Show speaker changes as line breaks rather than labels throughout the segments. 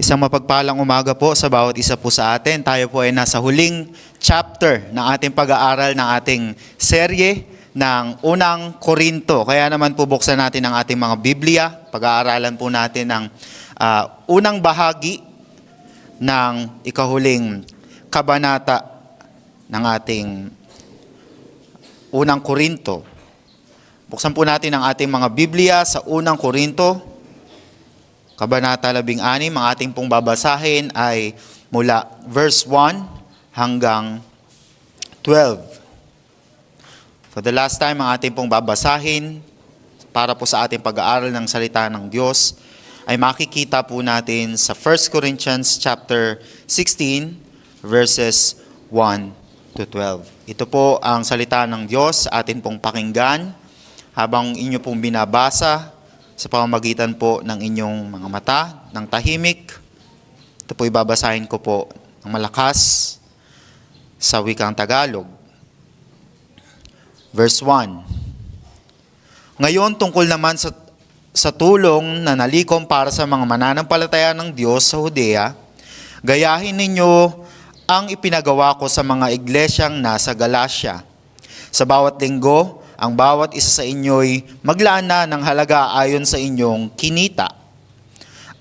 Isang mapagpalang umaga po sa bawat isa po sa atin. Tayo po ay nasa huling chapter ng ating pag-aaral ng ating serye ng Unang Korinto. Kaya naman po buksan natin ang ating mga Biblia. Pag-aaralan po natin ang unang bahagi ng ikahuling kabanata ng ating Unang Korinto. Buksan po natin ang ating mga Biblia sa Unang Korinto. Kabanata 16, ang ating pong babasahin ay mula verse 1 hanggang 12. For the last time, ang ating pong babasahin para po sa ating pag-aaral ng salita ng Diyos ay makikita po natin sa 1 Corinthians chapter 16 verses 1 to 12. Ito po ang salita ng Diyos sa atin pong pakinggan habang inyo pong binabasa sa pamamagitan po ng inyong mga mata, ng tahimik. Ito po ibabasahin ko po ng malakas sa wikang Tagalog. Verse 1. Ngayon tungkol naman sa tulong na nalikom para sa mga mananampalataya ng Diyos sa Judea, gayahin ninyo ang ipinagawa ko sa mga iglesyang nasa Galacia. Sa bawat linggo, ang bawat isa sa inyo'y maglaan na ng halaga ayon sa inyong kinita.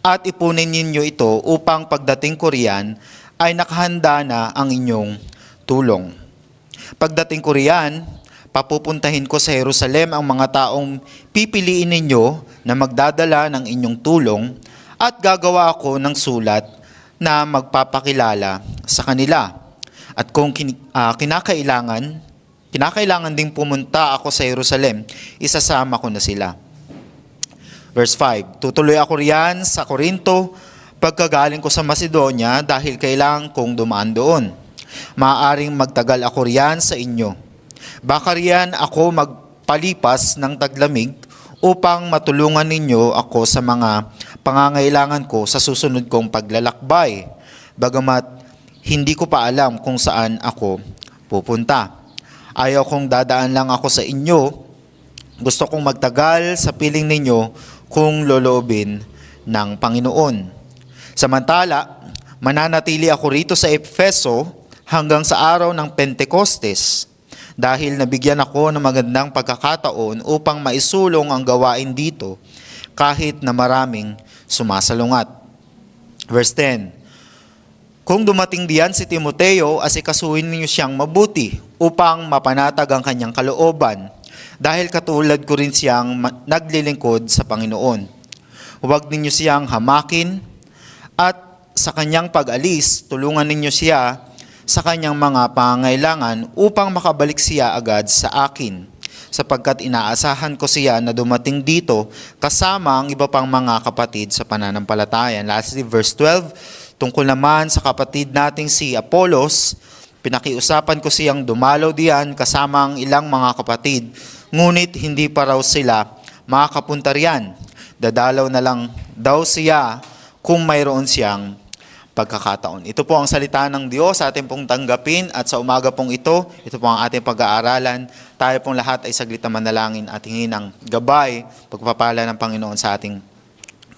At ipunin ninyo ito upang pagdating ko riyan ay nakahanda na ang inyong tulong. Pagdating ko riyan, papupuntahin ko sa Jerusalem ang mga taong pipiliin ninyo na magdadala ng inyong tulong at gagawa ako ng sulat na magpapakilala sa kanila. At kung kinakailangan ding pumunta ako sa Jerusalem, isasama ko na sila. Verse 5, tutuloy ako riyan sa Corinto pagkagaling ko sa Macedonia dahil kailangan kong dumaan doon. Maaaring magtagal ako riyan sa inyo. Baka riyan ako magpalipas ng taglamig upang matulungan ninyo ako sa mga pangangailangan ko sa susunod kong paglalakbay. Bagamat hindi ko pa alam kung saan ako pupunta. Ayaw kong dadaan lang ako sa inyo. Gusto kong magtagal sa piling ninyo kung loloobin ng Panginoon. Samantala, mananatili ako rito sa Efeso hanggang sa araw ng Pentecostes dahil nabigyan ako ng magandang pagkakataon upang maisulong ang gawain dito kahit na maraming sumasalungat. Verse 10. Kung dumating diyan si Timoteo, asikasuhin niyo siyang mabuti upang mapanatag ang kanyang kalooban dahil katulad ko rin siyang naglilingkod sa Panginoon. Huwag ninyo siyang hamakin at sa kanyang pag-alis, tulungan ninyo siya sa kanyang mga pangangailangan upang makabalik siya agad sa akin sapagkat inaasahan ko siya na dumating dito kasama ang iba pang mga kapatid sa pananampalataya. Lastly, verse 12. Tungkol naman sa kapatid nating si Apollos, pinakiusapan ko siyang dumalaw diyan kasama ang ilang mga kapatid, ngunit hindi pa raw sila makakapunta riyan. Dadalaw na lang daw siya kung mayroon siyang pagkakataon. Ito po ang salita ng Diyos sa ating pong tanggapin at sa umaga pong ito po ang ating pag-aaralan. Tayo pong lahat ay saglit na manalangin at hingin ng gabay, pagpapala ng Panginoon sa ating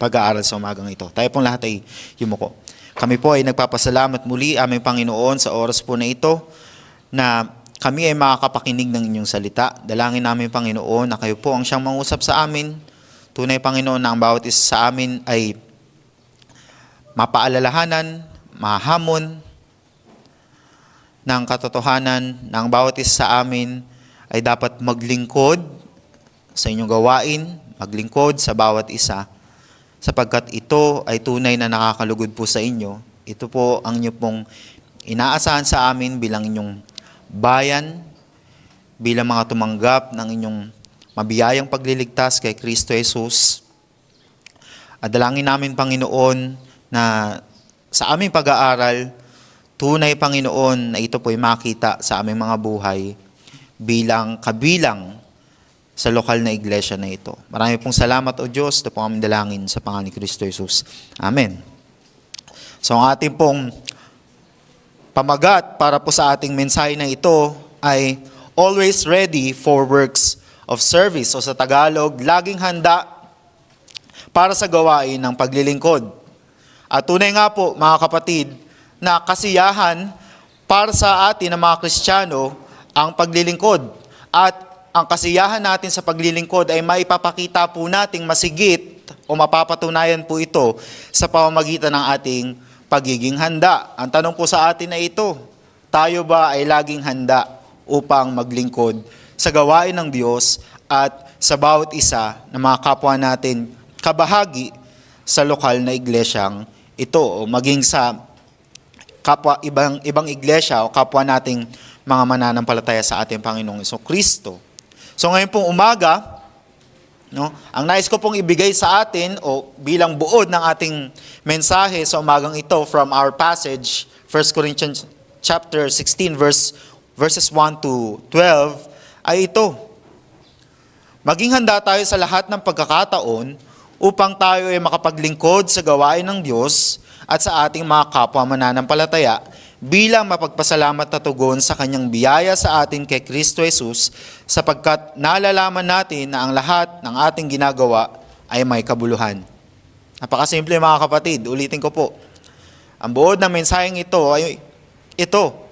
pag-aaral sa umagang ito. Tayo pong lahat ay yumuko. Kami po ay nagpapasalamat muli aming Panginoon sa oras po na ito na kami ay makakapakinig ng inyong salita. Dalangin namin Panginoon na kayo po ang siyang mangusap sa amin. Tunay Panginoon na ang bawat isa sa amin ay mapaalalahanan, mahamon ng katotohanan na ang bawat isa sa amin ay dapat maglingkod sa inyong gawain, maglingkod sa bawat isa. Sapagkat ito ay tunay na nakakalugod po sa inyo. Ito po ang inyo pong inaasahan sa amin bilang inyong bayan, bilang mga tumanggap ng inyong mabiyayang pagliligtas kay Kristo Jesus. At dalangin namin Panginoon na sa aming pag-aaral, tunay Panginoon na ito po ay makita sa aming mga buhay bilang kabilang sa lokal na iglesia na ito. Marami pong salamat o Diyos. Ito po aming dalangin sa pangalan ni Kristo Jesus. Amen. So ang ating pong pamagat para po sa ating mensahe na ito ay always ready for works of service. O sa Tagalog, laging handa para sa gawain ng paglilingkod. At tunay nga po, mga kapatid, na kasiyahan para sa atin na mga Kristiyano ang paglilingkod. At ang kasiyahan natin sa paglilingkod ay maipapakita po nating masigit o mapapatunayan po ito sa pamamagitan ng ating pagiging handa. Ang tanong po sa atin ay ito, tayo ba ay laging handa upang maglingkod sa gawain ng Diyos at sa bawat isa ng mga kapwa natin kabahagi sa lokal na iglesyang ito o maging sa kapwa ibang iglesia o kapwa nating mga mananampalataya sa ating Panginoong Kristo. So ngayon pong umaga, ang nais ko pong ibigay sa atin o bilang buod ng ating mensahe sa umagang ito from our passage, 1 Corinthians chapter 16 verses 1 to 12 ay ito. Maging handa tayo sa lahat ng pagkakataon upang tayo ay makapaglingkod sa gawain ng Diyos at sa ating mga kapwa mananampalataya bilang mapagpasalamat na tugon sa kanyang biyaya sa atin kay Kristo Jesus sapagkat nalalaman natin na ang lahat ng ating ginagawa ay may kabuluhan. Napakasimple mga kapatid, ulitin ko po. Ang buod ng mensaheng ito ay ito.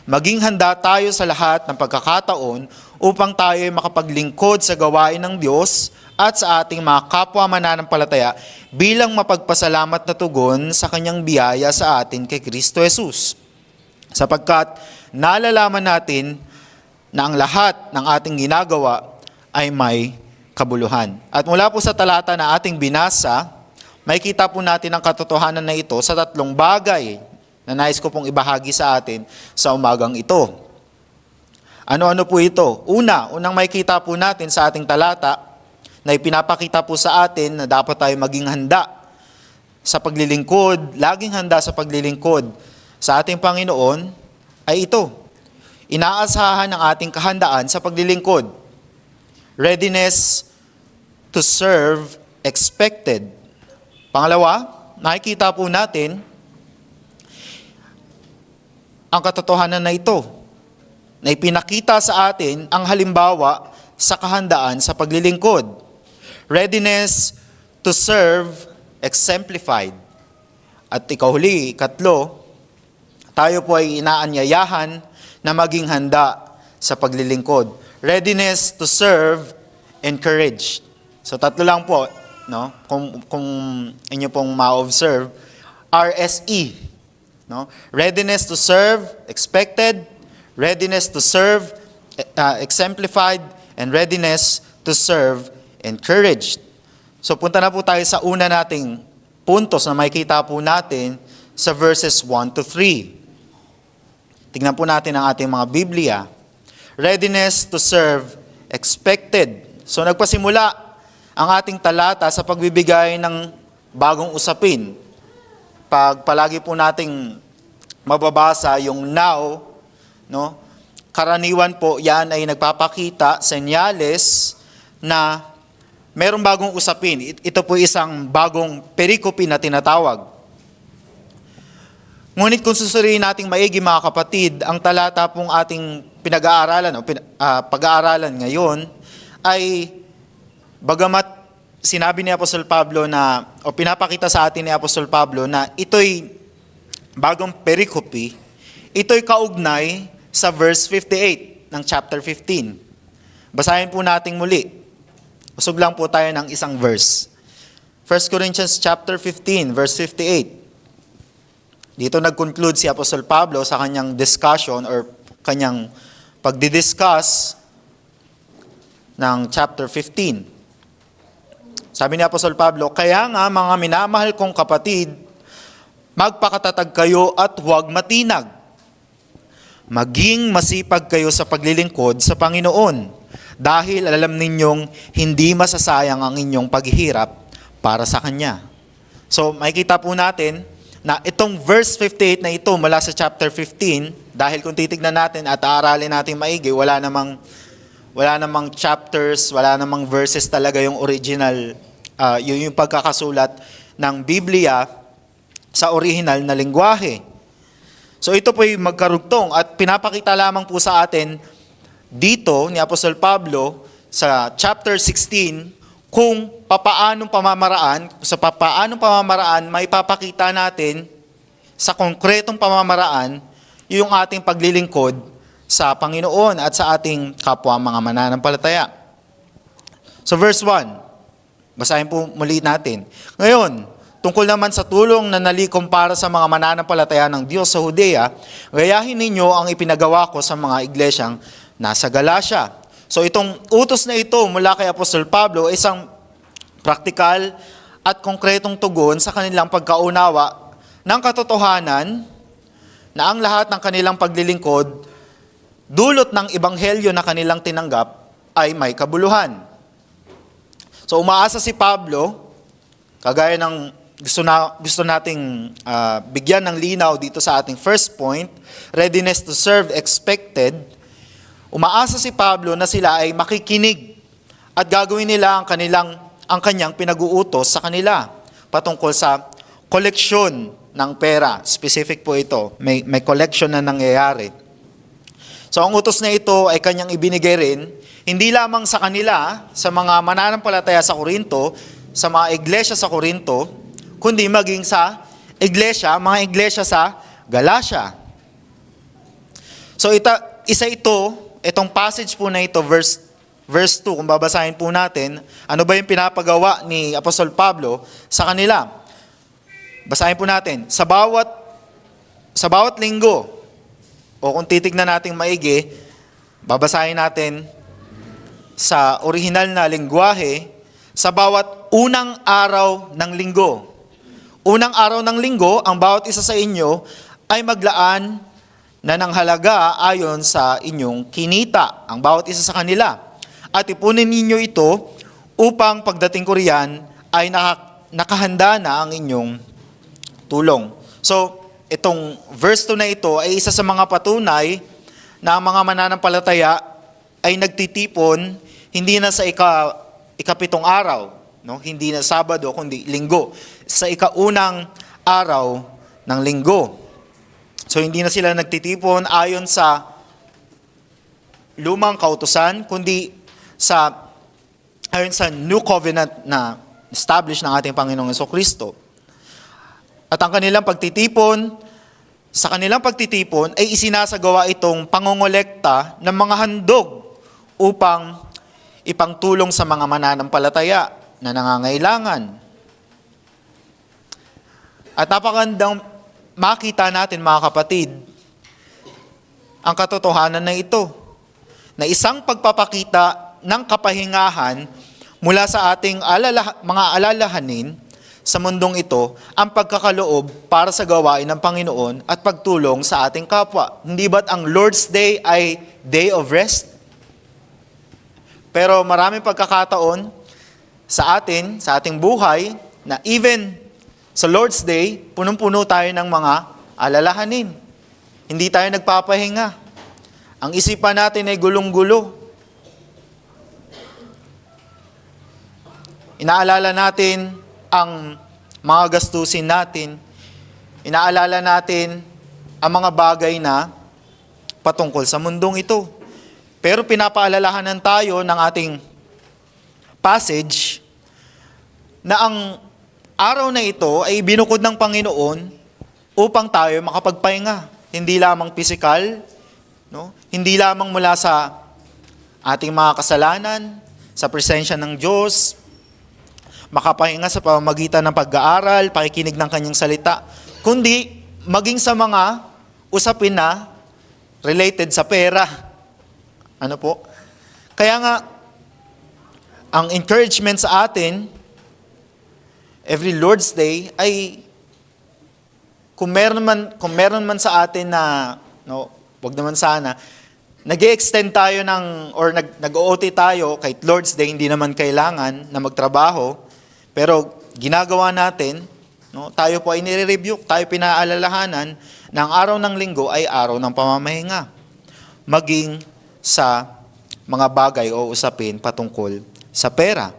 Maging handa tayo sa lahat ng pagkakataon upang tayo ay makapaglingkod sa gawain ng Diyos at sa ating mga kapwa mananampalataya bilang mapagpasalamat na tugon sa kanyang biyaya sa atin kay Kristo Jesus. Sapagkat nalalaman natin na ang lahat ng ating ginagawa ay may kabuluhan. At mula po sa talata na ating binasa, makikita po natin ang katotohanan na ito sa tatlong bagay na nais ko pong ibahagi sa atin sa umagang ito. Ano-ano po ito? Unang makikita po natin sa ating talata na ipinapakita po sa atin na dapat tayo maging handa sa paglilingkod, laging handa sa paglilingkod sa ating Panginoon ay ito. Inaasahan ang ating kahandaan sa paglilingkod. Readiness to serve expected. Pangalawa, nakikita po natin ang katotohanan na ito na ipinakita sa atin ang halimbawa sa kahandaan sa paglilingkod. Readiness to serve exemplified. At ikahuli, katlo, tayo po ay inaanyayahan na maging handa sa paglilingkod. Readiness to serve encouraged. So tatlo lang po, no? Kung inyo pong ma-observe, RSE, no? Readiness to serve expected, readiness to serve exemplified, and readiness to serve encouraged. So punta na po tayo sa una nating puntos na makikita po natin sa verses 1 to 3. Tingnan po natin ang ating mga Biblia. Readiness to serve expected. So nagpasimula ang ating talata sa pagbibigay ng bagong usapin. Pag palagi po nating mababasa yung now, no? Karaniwan po yan ay nagpapakita, senyales na merong bagong usapin. Ito po isang bagong perikope na tinatawag. Ngunit kung susuriin nating maigi mga kapatid, ang talata pong ating pinag-aaralan o pag-aaralan ngayon ay bagamat sinabi ni Apostol Pablo na o pinapakita sa atin ni Apostol Pablo na ito'y bagong perikope, ito'y kaugnay sa verse 58 ng chapter 15. Basahin po natin muli. Usog lang po tayo ng isang verse. 1 Corinthians chapter 15, verse 58. Dito nag-conclude si Apostol Pablo sa kanyang discussion or kanyang pagdidiscuss ng chapter 15. Sabi ni Apostol Pablo, kaya nga mga minamahal kong kapatid, magpakatatag kayo at huwag matinag. Maging masipag kayo sa paglilingkod sa Panginoon. Dahil alam ninyong hindi masasayang ang inyong paghihirap para sa Kanya. So, makikita po natin na itong verse 58 na ito mula sa chapter 15, dahil kung titignan natin at aaralin natin maigi, wala namang chapters, wala namang verses talaga yung original, yung pagkakasulat ng Biblia sa original na lengguwahe. So, ito po yung magkarugtong at pinapakita lamang po sa atin dito ni Apostol Pablo sa chapter 16 kung sa papaanong pamamaraan maipapakita natin sa konkretong pamamaraan yung ating paglilingkod sa Panginoon at sa ating kapwa mga mananampalataya. So verse 1, basahin po muli natin. Ngayon, tungkol naman sa tulong na nalikom para sa mga mananampalataya ng Diyos sa Judea, gayahin ninyo ang ipinagawa ko sa mga iglesyang nasa Galacia. So itong utos na ito mula kay Apostol Pablo ay isang praktikal at konkretong tugon sa kanilang pagkaunawa ng katotohanan na ang lahat ng kanilang paglilingkod dulot ng ebanghelyo na kanilang tinanggap ay may kabuluhan. So umaasa si Pablo, kagaya ng gusto nating bigyan ng linaw dito sa ating first point, readiness to serve expected. Umaasa si Pablo na sila ay makikinig at gagawin nila ang kanyang pinag-uutos sa kanila patungkol sa koleksyon ng pera. Specific po ito. May collection na nangyayari. So ang utos na ito ay kanyang ibinigay rin, hindi lamang sa kanila, sa mga mananampalataya sa Korinto, sa mga iglesia sa Korinto, kundi maging sa mga iglesia sa Galacia. So itong passage po na ito, verse 2, kung babasahin po natin, ano ba yung pinapagawa ni Apostol Pablo sa kanila? Basahin po natin, sa bawat linggo, o kung titignan natin maigi, babasahin natin sa orihinal na lingwahe, sa bawat unang araw ng linggo. Unang araw ng linggo, ang bawat isa sa inyo ay maglaan na ng halaga ayon sa inyong kinita, ang bawat isa sa kanila. At ipunin ninyo ito upang pagdating ko riyan ay nakahanda na ang inyong tulong. So, itong verse 2 na ito ay isa sa mga patunay na ang mga mananampalataya ay nagtitipon hindi na sa ikapitong araw, no? Hindi na Sabado kundi linggo, sa ikaunang araw ng linggo. So hindi na sila nagtitipon ayon sa lumang kautusan, kundi ayon sa new covenant na established ng ating Panginoong Jesucristo. At ang kanilang pagtitipon, ay isinasagawa itong pangongolekta ng mga handog upang ipangtulong sa mga mananampalataya na nangangailangan. At napakagandang makita natin, mga kapatid, ang katotohanan na ito, na isang pagpapakita ng kapahingahan mula sa ating mga alalahanin sa mundong ito, ang pagkakaloob para sa gawain ng Panginoon at pagtulong sa ating kapwa. Hindi ba't ang Lord's Day ay day of rest? Pero maraming pagkakataon sa ating buhay, na even sa Lord's Day, punong-puno tayo ng mga alalahanin. Hindi tayo nagpapahinga. Ang isipan natin ay gulong-gulo. Inaalala natin ang mga gastusin natin. Inaalala natin ang mga bagay na patungkol sa mundong ito. Pero pinapaalalahanan tayo ng ating passage na ang araw na ito ay binukod ng Panginoon upang tayo makapagpahinga. Hindi lamang pisikal, no? Hindi lamang mula sa ating mga kasalanan, sa presensya ng Diyos, makapahinga sa pamamagitan ng pag-aaral, pakikinig ng kanyang salita, kundi maging sa mga usapin na related sa pera. Ano po? Kaya nga, ang encouragement sa atin, every Lord's Day, ay kung meron man sa atin na, no, wag naman sana, nag-extend tayo nag-OT tayo, kahit Lord's Day, hindi naman kailangan na magtrabaho, pero ginagawa natin, no, tayo po ay nire-review, tayo pinaalalahanan na ang araw ng linggo ay araw ng pamamahinga, maging sa mga bagay o usapin patungkol sa pera.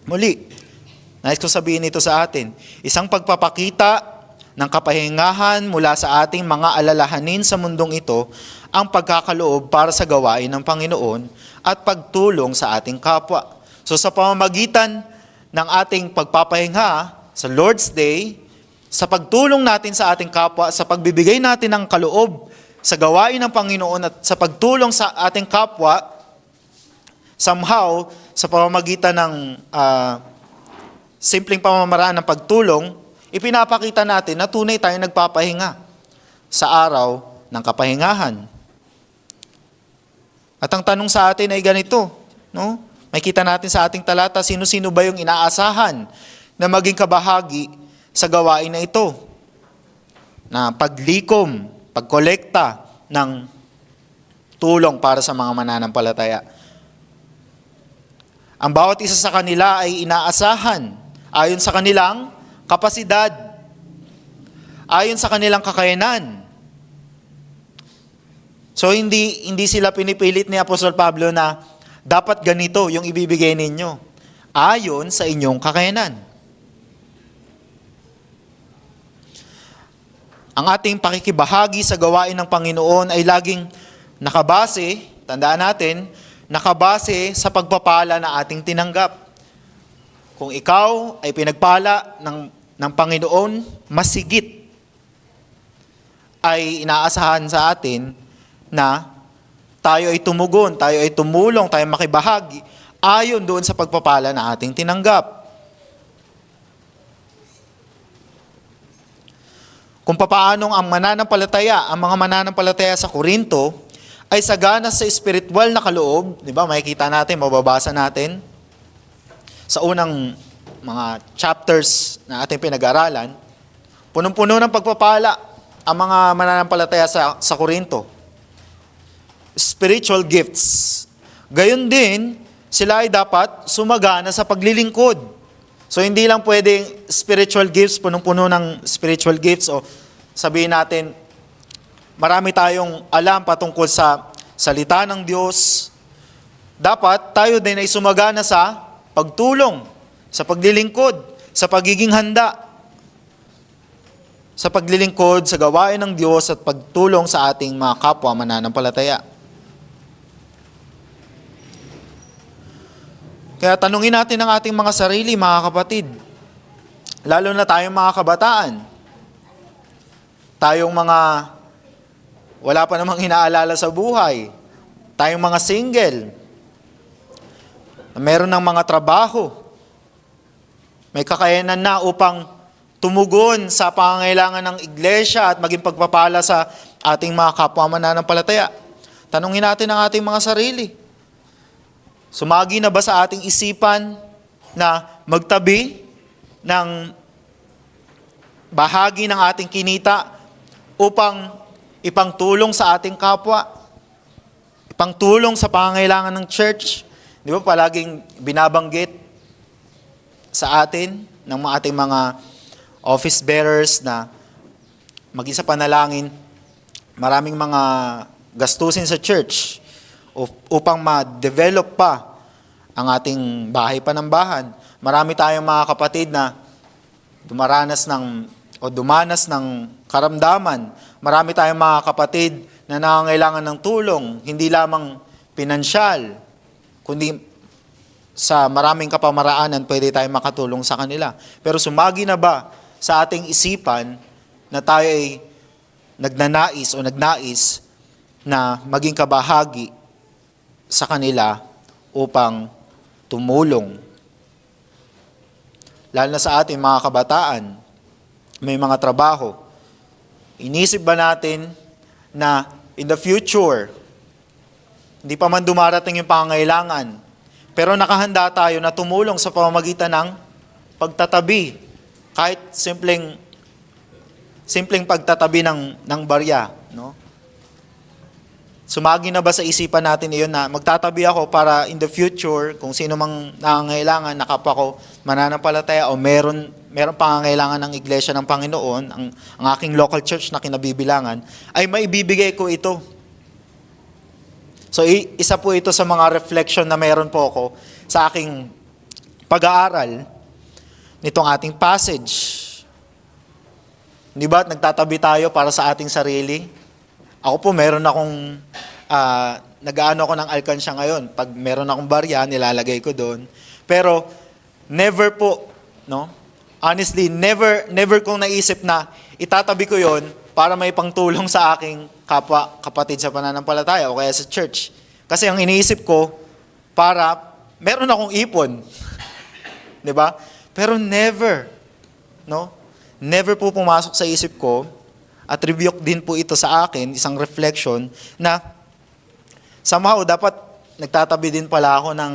Muli, nais ko sabihin ito sa atin, isang pagpapakita ng kapahingahan mula sa ating mga alalahanin sa mundong ito, ang pagkakaloob para sa gawain ng Panginoon at pagtulong sa ating kapwa. So sa pamamagitan ng ating pagpapahinga sa Lord's Day, sa pagtulong natin sa ating kapwa, sa pagbibigay natin ng kaloob sa gawain ng Panginoon at sa pagtulong sa ating kapwa, somehow, sa pamamagitan ng simpleng pamamaraan ng pagtulong, ipinapakita natin na tunay tayong nagpapahinga sa araw ng kapahingahan. At ang tanong sa atin ay ganito, no? Makita natin sa ating talata, sino-sino ba yung inaasahan na maging kabahagi sa gawain na ito? Na paglikom, pagkolekta ng tulong para sa mga mananampalataya. Ang bawat isa sa kanila ay inaasahan ayon sa kanilang kapasidad, ayon sa kanilang kakayanan. So hindi sila pinipilit ni Apostol Pablo na dapat ganito yung ibibigay ninyo ayon sa inyong kakayanan. Ang ating pakikibahagi sa gawain ng Panginoon ay laging nakabase, tandaan natin, nakabase sa pagpapala na ating tinanggap. Kung ikaw ay pinagpala ng Panginoon, masigit ay inaasahan sa atin na tayo ay tumugon, tayo ay tumulong, tayo makibahagi ayon doon sa pagpapala na ating tinanggap. Kung papaanong ang mga mananampalataya sa Korinto ay sagana sa espiritual na kaloob, di ba? Makikita natin, mababasa natin sa unang mga chapters na ating pinag-aralan, punong-puno ng pagpapala ang mga mananampalataya sa Korinto. Spiritual gifts. Gayon din, sila ay dapat sumagana sa paglilingkod. So hindi lang pwedeng spiritual gifts, punong-puno ng spiritual gifts, o sabihin natin, marami tayong alam patungkol sa salita ng Diyos. Dapat tayo din ay sumagana sa pagtulong, sa paglilingkod, sa pagiging handa, sa paglilingkod, sa gawain ng Diyos at pagtulong sa ating mga kapwa mananampalataya. Kaya tanungin natin ang ating mga sarili, mga kapatid. Lalo na tayong mga kabataan. Tayong mga wala pa namang inaalala sa buhay. Tayong mga single. Meron ng mga trabaho. May kakayanan na upang tumugon sa pangangailangan ng iglesia at maging pagpapala sa ating mga kapwa mananampalataya. Tanungin natin ang ating mga sarili. Sumagi na ba sa ating isipan na magtabi ng bahagi ng ating kinita upang ipangtulong sa ating kapwa, ipangtulong sa pangangailangan ng church? Di ba palaging binabanggit sa atin ng ating mga office bearers na maging sa panalangin, maraming mga gastusin sa church upang ma-develop pa ang ating bahay panambahan. Marami tayong mga kapatid na dumanas ng karamdaman. Marami tayong mga kapatid na nangangailangan ng tulong, hindi lamang pinansyal, kundi sa maraming kapamaraanan pwede tayong makatulong sa kanila. Pero sumagi na ba sa ating isipan na tayo ay nagnais na maging kabahagi sa kanila upang tumulong? Lalo na sa ating mga kabataan, may mga trabaho. Inisip ba natin na in the future, hindi pa man dumarating yung pangangailangan, pero nakahanda tayo na tumulong sa pamamagitan ng pagtatabi, kahit simpleng pagtatabi ng barya, no? Sumagi na ba sa isipan natin iyon na magtatabi ako para in the future, kung sino mang nangangailangan, nakapwa ko mananampalataya o meron pangangailangan ng iglesia ng Panginoon, ang aking local church na kinabibilangan, ay maibibigay ko ito. So isa po ito sa mga reflection na meron po ako sa aking pag-aaral nitong ating passage. Di ba nagtatabi tayo para sa ating sarili? Ako po, meron akong, nag-aano ako ng alkansya ngayon. Pag meron akong barya, nilalagay ko doon. Pero never po, no? Honestly, never kong naisip na itatabi ko yon para may pangtulong sa aking kapatid sa pananampalataya o kaya sa church. Kasi ang iniisip ko, para meron akong ipon. 'Di ba? Pero never, no? Never po pumasok sa isip ko, at rebuke din po ito sa akin, isang reflection, na somehow dapat nagtatabi din pala ako ng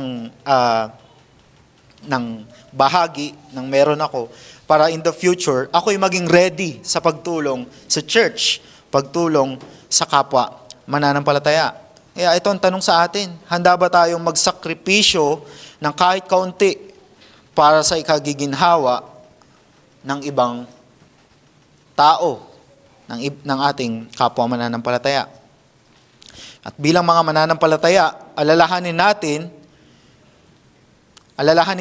bahagi ng meron ako para in the future, ako'y maging ready sa pagtulong sa church, pagtulong sa kapwa mananampalataya. Kaya ito ang tanong sa atin, handa ba tayong magsakripisyo ng kahit kaunti para sa ikagiginhawa ng ibang tao, ng ating kapwa mananampalataya? At bilang mga mananampalataya, alalahanin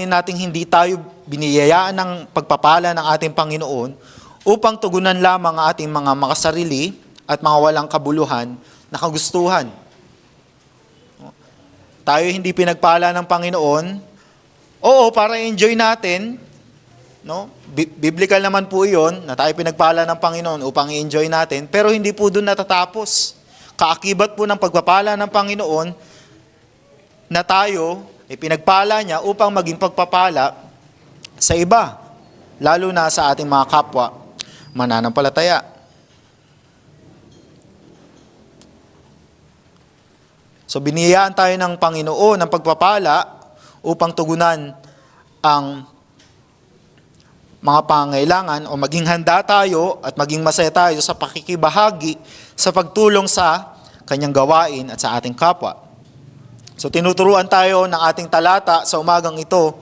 natin hindi tayo biniyayaan ng pagpapala ng ating Panginoon upang tugunan lamang ang ating mga makasarili at mga walang kabuluhan na kagustuhan. Tayo hindi pinagpala ng Panginoon, oo, para enjoy natin, no? Biblical naman po iyon, na tayo pinagpala ng Panginoon upang i-enjoy natin, pero hindi po doon natatapos. Kaakibat po ng pagpapala ng Panginoon na tayo pinagpala niya upang maging pagpapala sa iba, lalo na sa ating mga kapwa mananampalataya. So biniyayaan tayo ng Panginoon ng pagpapala upang tugunan ang mga pangailangan o maging handa tayo at maging masaya tayo sa pakikibahagi sa pagtulong sa kanyang gawain at sa ating kapwa. So tinuturuan tayo ng ating talata sa umagang ito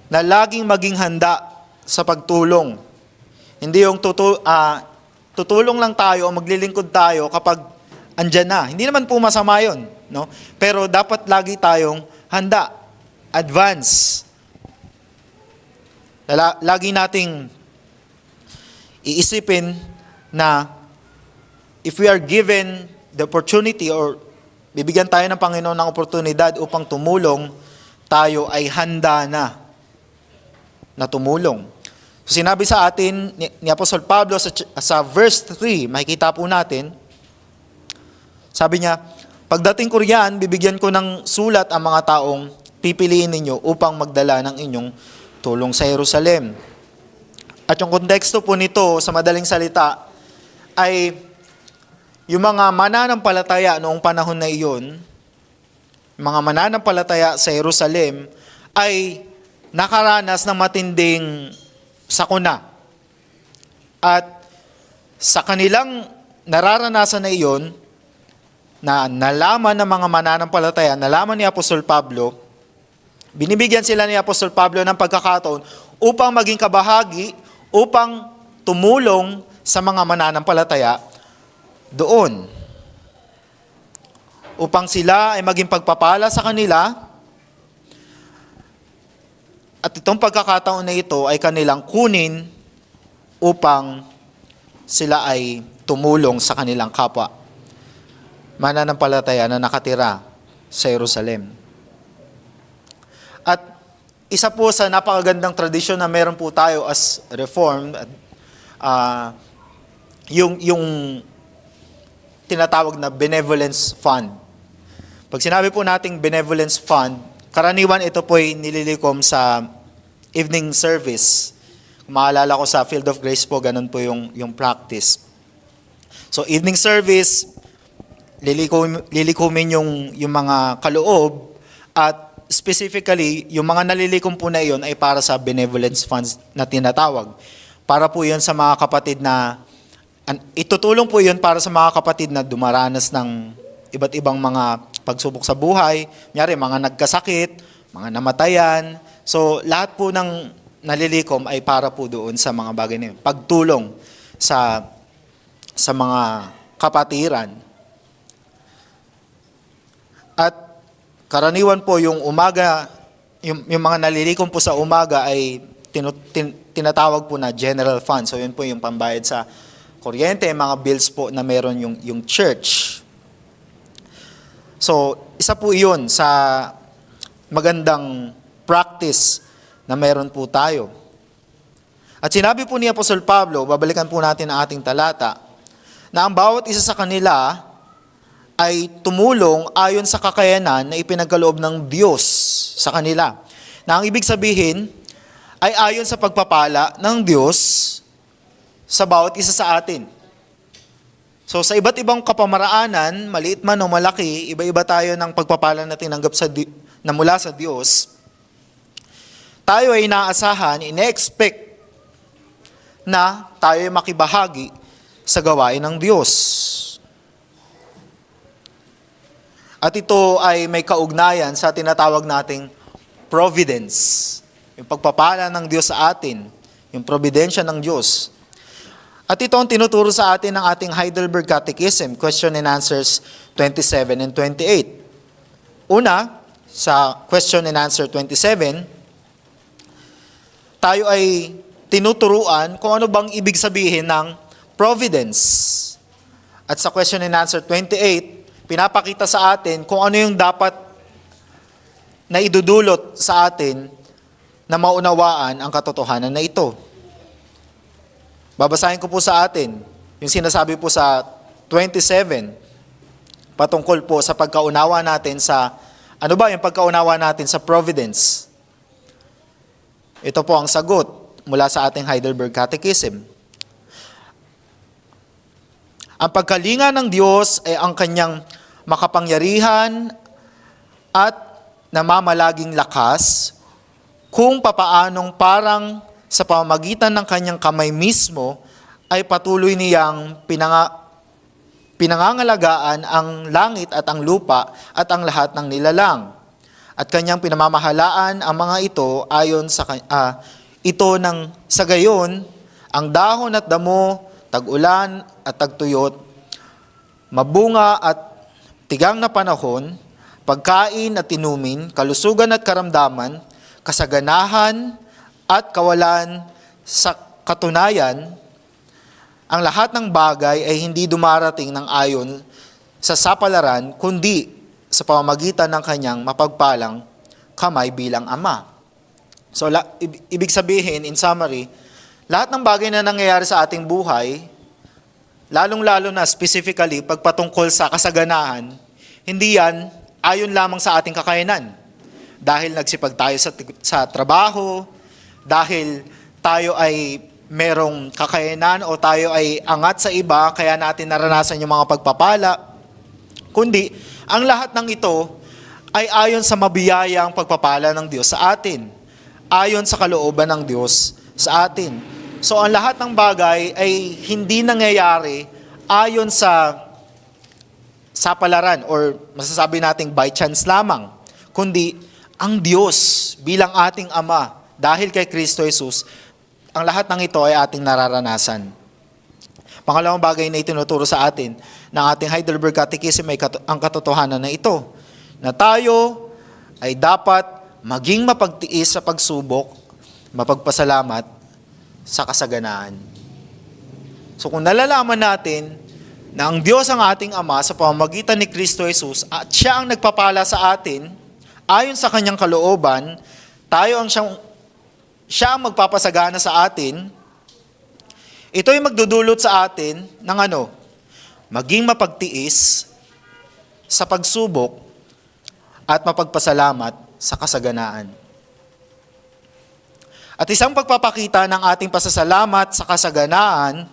na laging maging handa sa pagtulong. Hindi yung tutulong lang tayo o maglilingkod tayo kapag andyan na. Hindi naman po masama yun, no? Pero dapat lagi tayong handa, advance. Lagi nating iisipin na if we are given the opportunity or bibigyan tayo ng Panginoon ng oportunidad upang tumulong, tayo ay handa na tumulong. So sinabi sa atin ni Apostol Pablo sa verse 3, makikita po natin, sabi niya, pagdating ko riyan, bibigyan ko ng sulat ang mga taong pipiliin ninyo upang magdala ng inyong tulong sa Jerusalem. At yung konteksto po nito, sa madaling salita, ay yung mga mananampalataya noong panahon na iyon, mga mananampalataya sa Jerusalem, ay nakaranas ng matinding sakuna. At sa kanilang nararanasan na iyon, na nalaman ng mga mananampalataya, nalaman ni Apostol Pablo, binibigyan sila ni Apostol Pablo ng pagkakataon upang maging kabahagi, upang tumulong sa mga mananampalataya doon. Upang sila ay maging pagpapala sa kanila, at itong pagkakataon na ito ay kanilang kunin upang sila ay tumulong sa kanilang kapwa mananampalataya na nakatira sa Jerusalem. At isa po sa napakagandang tradisyon na meron po tayo as Reformed, yung tinatawag na benevolence fund. Pag sinabi po nating benevolence fund, karaniwan ito po ay nililikom sa evening service. Kung maalala ko sa Field of Grace po, ganun po yung practice. So evening service, lilikumin yung mga kaloob, at specifically, yung mga nalilikom po na iyon ay para sa benevolence funds na tinatawag. Para po yun sa mga kapatid na, itutulong po yun para sa mga kapatid na dumaranas ng iba't ibang mga pagsubok sa buhay, kunyari mga nagkasakit, mga namatayan. So lahat po ng nalilikom ay para po doon sa mga bagay na yun. Pagtulong sa mga kapatiran. At karaniwan po yung umaga, yung mga nalilikom po sa umaga ay tinatawag po na general fund. So yun po yung pambayad sa kuryente, mga bills po na meron yung church. So isa po yun sa magandang practice na meron po tayo. At sinabi po ni Apostol Pablo, babalikan po natin ang ating talata, na ang bawat isa sa kanila ay tumulong ayon sa kakayanan na ipinagkaloob ng Diyos sa kanila. Na ang ibig sabihin ay ayon sa pagpapala ng Diyos sa bawat isa sa atin. So sa iba't ibang kapamaraanan, maliit man o malaki, iba-iba tayo ng pagpapala na tinanggap na mula sa Diyos. Tayo ay inaasahan, ine-expect na tayo ay makibahagi sa gawain ng Diyos. At ito ay may kaugnayan sa tinatawag nating providence. Yung pagpapala ng Diyos sa atin, yung providensya ng Diyos. At ito ang tinuturo sa atin ng ating Heidelberg Catechism, Question and Answers 27 and 28. Una, sa Question and Answer 27, tayo ay tinuturuan kung ano bang ibig sabihin ng providence. At sa Question and Answer 28, pinapakita sa atin kung ano yung dapat na idudulot sa atin na maunawaan ang katotohanan na ito. Babasahin ko po sa atin yung sinasabi po sa 27 patungkol po sa pagkaunawa natin sa, ano ba yung pagkaunawa natin sa providence? Ito po ang sagot mula sa ating Heidelberg Catechism. Ang pagkalinga ng Diyos ay ang kanyang makapangyarihan at namamalaging lakas kung papaanong parang sa pamamagitan ng kanyang kamay mismo ay patuloy niyang pinangangalagaan ang langit at ang lupa at ang lahat ng nilalang. At kanyang pinamamahalaan ang mga ito ayon sa ito ng sa gayon, ang dahon at damo, tag-ulan at tagtuyot, mabunga at tigang na panahon, pagkain at inumin, kalusugan at karamdaman, kasaganahan at kawalan sa katunayan, ang lahat ng bagay ay hindi dumarating ng ayon sa sapalaran, kundi sa pamamagitan ng kanyang mapagpalang kamay bilang Ama. So, ibig sabihin, in summary, lahat ng bagay na nangyayari sa ating buhay, lalong-lalo na specifically pagpatungkol sa kasaganahan, hindi yan ayon lamang sa ating kakayanan. Dahil nagsipag tayo sa trabaho, dahil tayo ay merong kakayanan o tayo ay angat sa iba, kaya natin naranasan yung mga pagpapala. Kundi, ang lahat ng ito ay ayon sa mabiyayang pagpapala ng Diyos sa atin. Ayon sa kalooban ng Diyos sa atin. So, ang lahat ng bagay ay hindi nangyayari ayon sa sapalaran or masasabi nating by chance lamang, kundi ang Diyos bilang ating Ama, dahil kay Kristo Jesus, ang lahat ng ito ay ating nararanasan. Pangalawang bagay na itinuturo sa atin ng ating Heidelberg Catechism ay ang katotohanan na ito, na tayo ay dapat maging mapagtiis sa pagsubok, mapagpasalamat sa kasaganaan. So kung nalalaman natin na ang Diyos ang ating Ama sa pamamagitan ni Kristo Jesus at siya ang nagpapala sa atin, ayon sa kanyang kalooban, siya ang magpapasagana sa atin, ito ay magdudulot sa atin ng maging mapagtiis sa pagsubok at mapagpasalamat sa kasaganaan. At isang pagpapakita ng ating pasasalamat sa kasaganaan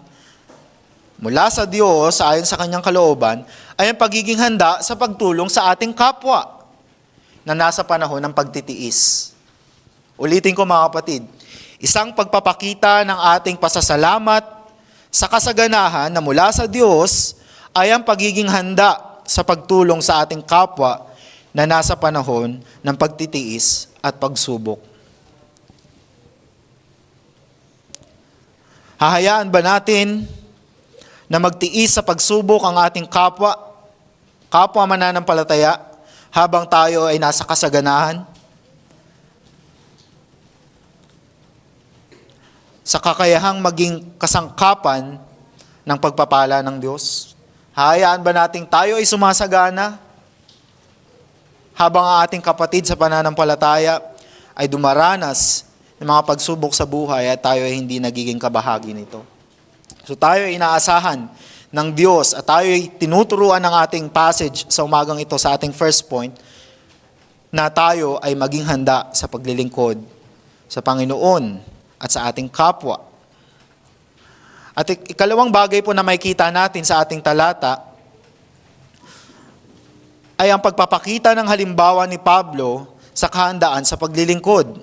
mula sa Diyos ayon sa kanyang kalooban ay ang pagiging handa sa pagtulong sa ating kapwa na nasa panahon ng pagtitiis. Ulitin ko mga kapatid, isang pagpapakita ng ating pasasalamat sa kasaganahan na mula sa Diyos ay ang pagiging handa sa pagtulong sa ating kapwa na nasa panahon ng pagtitiis at pagsubok. Hahayaan ba natin na magtiis sa pagsubok ang ating kapwa mananampalataya habang tayo ay nasa kasaganahan? Sa kakayahang maging kasangkapan ng pagpapala ng Diyos? Hahayaan ba nating tayo ay sumasagana habang ang ating kapatid sa pananampalataya ay dumaranas ng mga pagsubok sa buhay at tayo ay hindi nagiging kabahagi nito. So tayo ay inaasahan ng Diyos at tayo ay tinuturuan ng ating passage sa umagang ito sa ating first point na tayo ay maging handa sa paglilingkod sa Panginoon at sa ating kapwa. At ikalawang bagay po na makikita natin sa ating talata ay ang pagpapakita ng halimbawa ni Pablo sa kahandaan sa paglilingkod.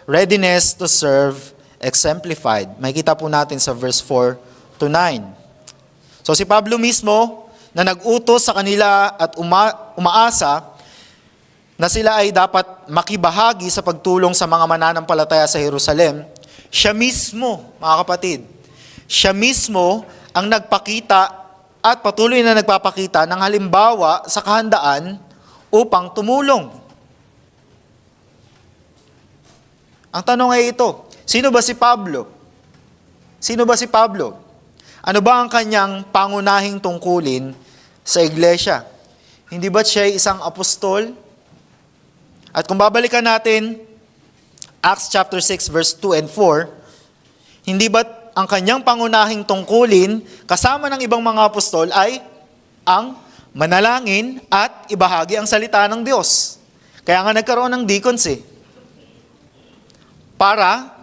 Readiness to serve exemplified. Makikita po natin sa verse 4 to 9. So si Pablo mismo na nag-utos sa kanila at umaasa na sila ay dapat makibahagi sa pagtulong sa mga mananampalataya sa Jerusalem, siya mismo, mga kapatid, siya mismo ang nagpakita at patuloy na nagpapakita ng halimbawa sa kahandaan upang tumulong. Ang tanong ay ito, sino ba si Pablo? Sino ba si Pablo? Ano ba ang kanyang pangunahing tungkulin sa iglesia? Hindi ba siya isang apostol? At kung babalikan natin, Acts chapter 6 verse 2 and 4, hindi ba ang kanyang pangunahing tungkulin kasama ng ibang mga apostol ay ang manalangin at ibahagi ang salita ng Diyos. Kaya nga nagkaroon ng deacons Para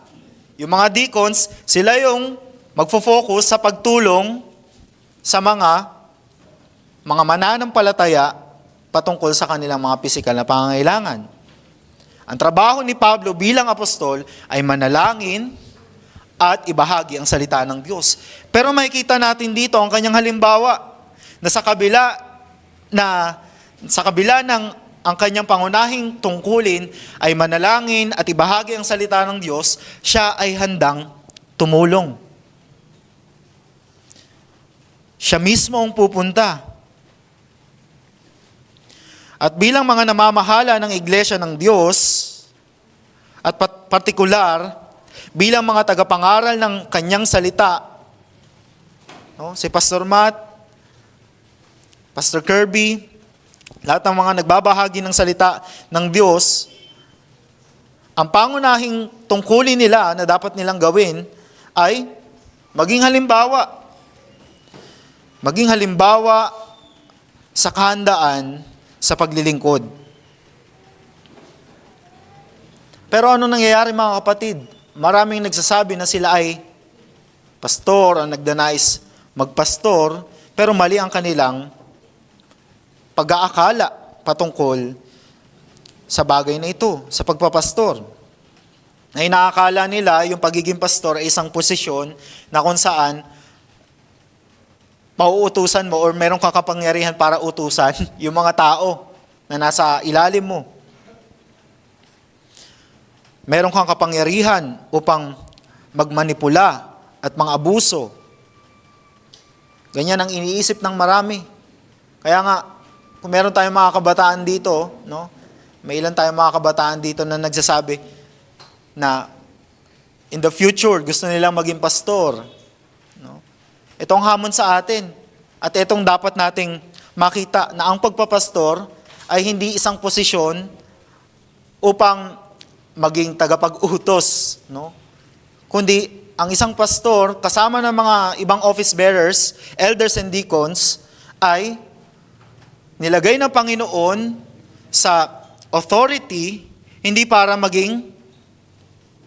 yung mga deacons, sila yung magfo-focus sa pagtulong sa mga mananampalataya patungkol sa kanilang mga pisikal na pangangailangan. Ang trabaho ni Pablo bilang apostol ay manalangin at ibahagi ang salita ng Diyos. Pero makikita natin dito ang kanyang halimbawa na sa kabila ng ang kanyang pangunahing tungkulin ay manalangin at ibahagi ang salita ng Diyos, siya ay handang tumulong. Siya mismo ang pupunta. At bilang mga namamahala ng iglesia ng Diyos, at partikular, bilang mga tagapangaral ng kanyang salita, si Pastor Matt, Pastor Kirby, lahat ng mga nagbabahagi ng salita ng Diyos, ang pangunahing tungkulin nila na dapat nilang gawin ay maging halimbawa. Maging halimbawa sa kahandaan sa paglilingkod. Pero ano nangyayari mga kapatid? Maraming nagsasabi na sila ay pastor, ang nagdanais magpastor, pero mali ang kanilang pag-aakala patungkol sa bagay na ito, sa pagpapastor. Na inaakala nila yung pagiging pastor ay isang posisyon na kung saan mauutusan mo or merong kakapangyarihan para utusan yung mga tao na nasa ilalim mo. Meron kang kapangyarihan upang magmanipula at mang-abuso. Ganyan ang iniisip ng marami. Kaya nga, kung meron tayong mga kabataan dito, may ilan tayong mga kabataan dito na nagsasabi na in the future, gusto nilang maging pastor. Itong hamon sa atin. At itong dapat nating makita na ang pagpapastor ay hindi isang posisyon upang maging tagapag-utos, kundi ang isang pastor kasama ng mga ibang office bearers, elders and deacons ay nilagay ng Panginoon sa authority hindi para maging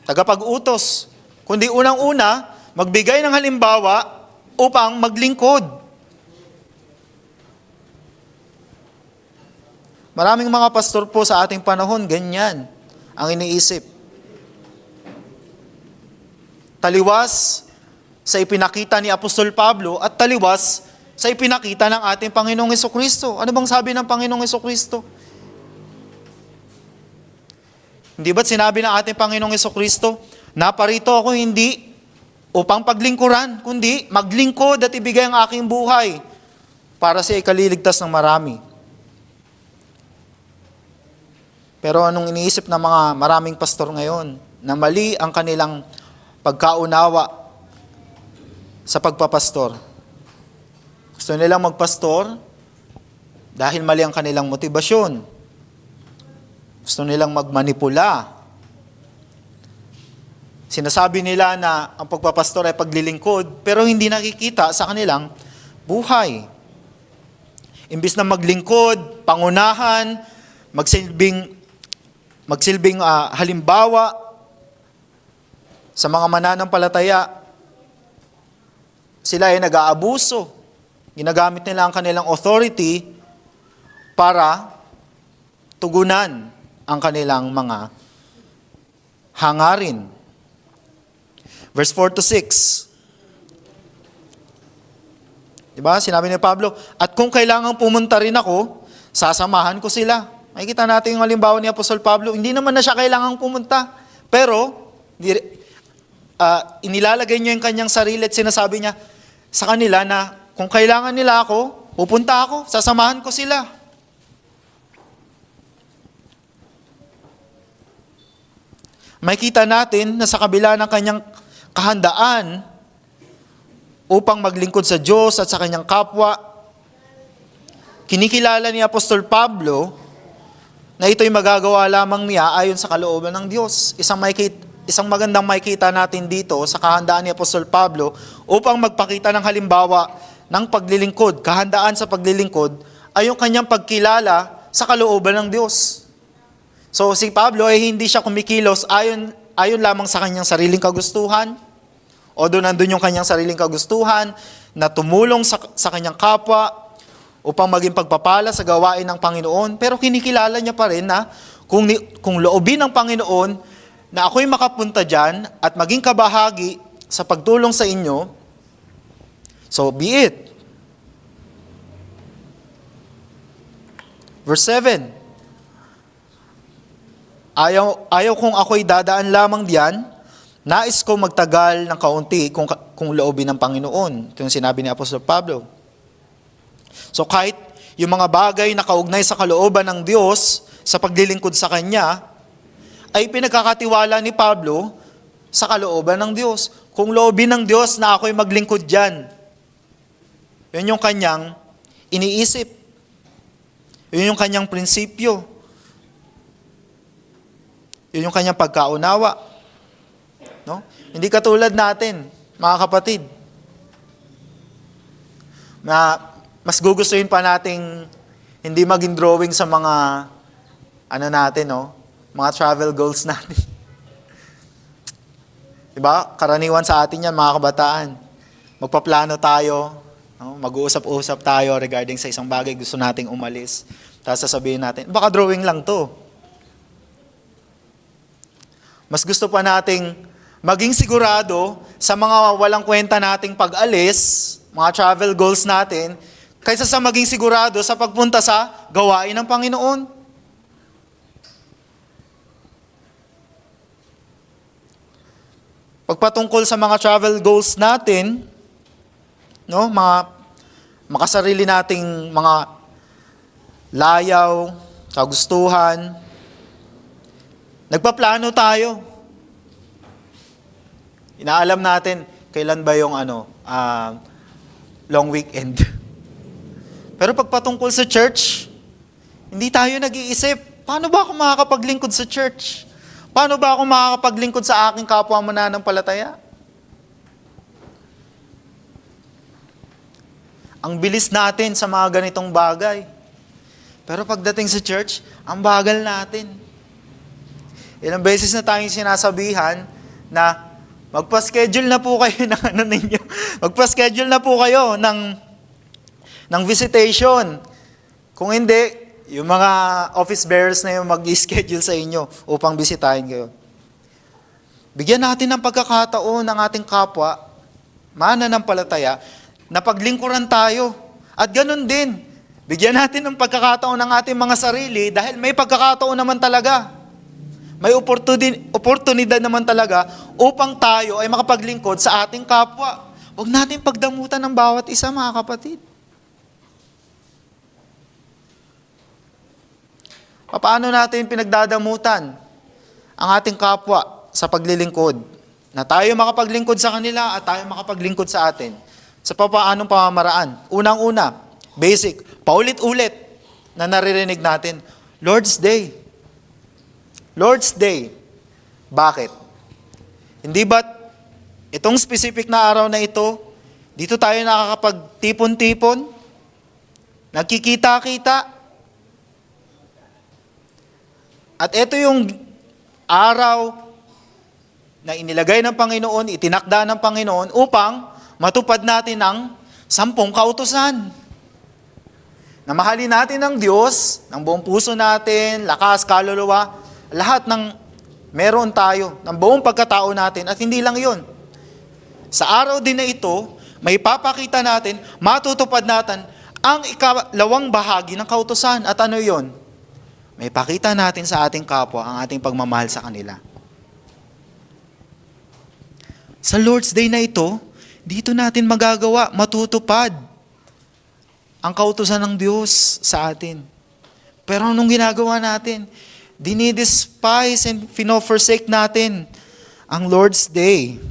tagapag-utos, kundi unang-una magbigay ng halimbawa upang maglingkod. Maraming mga pastor po sa ating panahon ganyan ang iniisip. Taliwas sa ipinakita ni Apostol Pablo at taliwas sa ipinakita ng ating Panginoong Hesukristo. Ano bang sabi ng Panginoong Hesukristo? Hindi ba't sinabi ng ating Panginoong Hesukristo, naparito ako hindi upang paglingkuran, kundi maglingkod at ibigay ang aking buhay para sa ikaliligtas ng marami. Pero anong iniisip ng mga maraming pastor ngayon? Na mali ang kanilang pagkaunawa sa pagpapastor. Gusto nilang magpastor dahil mali ang kanilang motibasyon. Gusto nilang magmanipula Sinasabi nila na ang pagpapastor ay paglilingkod, pero hindi nakikita sa kanilang buhay. Imbis na maglingkod, pangunahan, magsilbing halimbawa sa mga mananampalataya, sila ay nag-aabuso. Ginagamit nila ang kanilang authority para tugunan ang kanilang mga hangarin. Verse 4 to 6. Diba? Sinabi ni Pablo, at kung kailangan pumunta rin ako, sasamahan ko sila. Makikita natin yung halimbawa ni Apostol Pablo. Hindi naman na siya kailangang pumunta. Pero, inilalagay niya yung kanyang sarili at sinasabi niya sa kanila na kung kailangan nila ako, pupunta ako, sasamahan ko sila. Makikita natin na sa kabila ng kanyang kahandaan upang maglingkod sa Diyos at sa kanyang kapwa, kinikilala ni Apostol Pablo na ito'y magagawa lamang niya ayon sa kalooban ng Diyos. Isang magandang makikita natin dito sa kahandaan ni Apostol Pablo upang magpakita ng halimbawa ng paglilingkod, kahandaan sa paglilingkod, ay yung kanyang pagkilala sa kalooban ng Diyos. So si Pablo ay hindi siya kumikilos ayon lamang sa kanyang sariling kagustuhan, o doon nandun yung kanyang sariling kagustuhan na tumulong sa kanyang kapwa upang maging pagpapala sa gawain ng Panginoon. Pero kinikilala niya pa rin na kung loobin ng Panginoon na ako'y makapunta dyan at maging kabahagi sa pagtulong sa inyo, so be it. Verse 7. Ayaw kung ako'y dadaan lamang diyan, nais ko magtagal ng kaunti kung loobin ng Panginoon. Ito yung sinabi ni Apostol Pablo. So kahit yung mga bagay na kaugnay sa kalooban ng Diyos sa paglilingkod sa Kanya, ay pinagkakatiwala ni Pablo sa kalooban ng Diyos. Kung loobin ng Diyos na ako'y maglingkod dyan, yun yung kanyang iniisip. Yun yung kanyang prinsipyo. Yun yung kanyang pagkaunawa. No? Hindi katulad natin, mga kapatid. Mas gugustuhin pa nating hindi maging drawing sa mga mga travel goals natin. Diba? Karaniwan sa atin yan, mga kabataan. Magpaplano tayo, no? Mag-uusap-usap tayo regarding sa isang bagay gusto nating umalis. Tapos sasabihin natin, baka drawing lang to. Mas gusto pa nating maging sigurado sa mga walang kwenta nating pag-alis, mga travel goals natin, kaysa sa maging sigurado sa pagpunta sa gawain ng Panginoon. Pagpatungkol sa mga travel goals natin, no, mga makasarili nating mga layaw, kagustuhan, nagpaplano tayo. Inaalam natin kailan ba yung long weekend. Pero pagpatungkol sa church, hindi tayo nag-iisip, paano ba ako makakapaglingkod sa church? Paano ba ako makakapaglingkod sa aking kapwa mananampalataya? Ang bilis natin sa mga ganitong bagay. Pero pagdating sa church, ang bagal natin. Ilang beses na tayong sinasabihan na magpa-schedule na po kayo ng ninyo. Magpa-schedule na po kayo ng visitation. Kung hindi, yung mga office bearers na yung mag-schedule sa inyo upang bisitahin kayo. Bigyan natin ng pagkakataon ng ating kapwa, mananampalataya, na paglingkuran tayo. At ganun din, bigyan natin ng pagkakataon ng ating mga sarili dahil may pagkakataon naman talaga. May oportunidad naman talaga upang tayo ay makapaglingkod sa ating kapwa. Huwag natin pagdamutan ng bawat isa, mga kapatid. Paano natin pinagdadamutan ang ating kapwa sa paglilingkod? Na tayo makapaglingkod sa kanila at tayo makapaglingkod sa atin. Sa paanong pamamaraan? Unang-una, basic, paulit-ulit na naririnig natin, Lord's Day. Lord's Day. Bakit? Hindi ba't itong specific na araw na ito, dito tayo nakakapagtipon-tipon, nagkikita-kita, at ito yung araw na inilagay ng Panginoon, itinakda ng Panginoon upang matupad natin ang 10 kautusan. Na mahalin natin ang Diyos, ng buong puso natin, lakas, kaluluwa, lahat ng meron tayo, ng buong pagkatao natin. At hindi lang yun. Sa araw din na ito, may papakita natin, matutupad natin ang ikalawang bahagi ng kautusan. At ano yun? May pakita natin sa ating kapwa ang ating pagmamahal sa kanila. Sa Lord's Day na ito, dito natin magagawa, matutupad ang kautusan ng Diyos sa atin. Pero anong ginagawa natin? Dinidespise and forsake natin ang Lord's Day.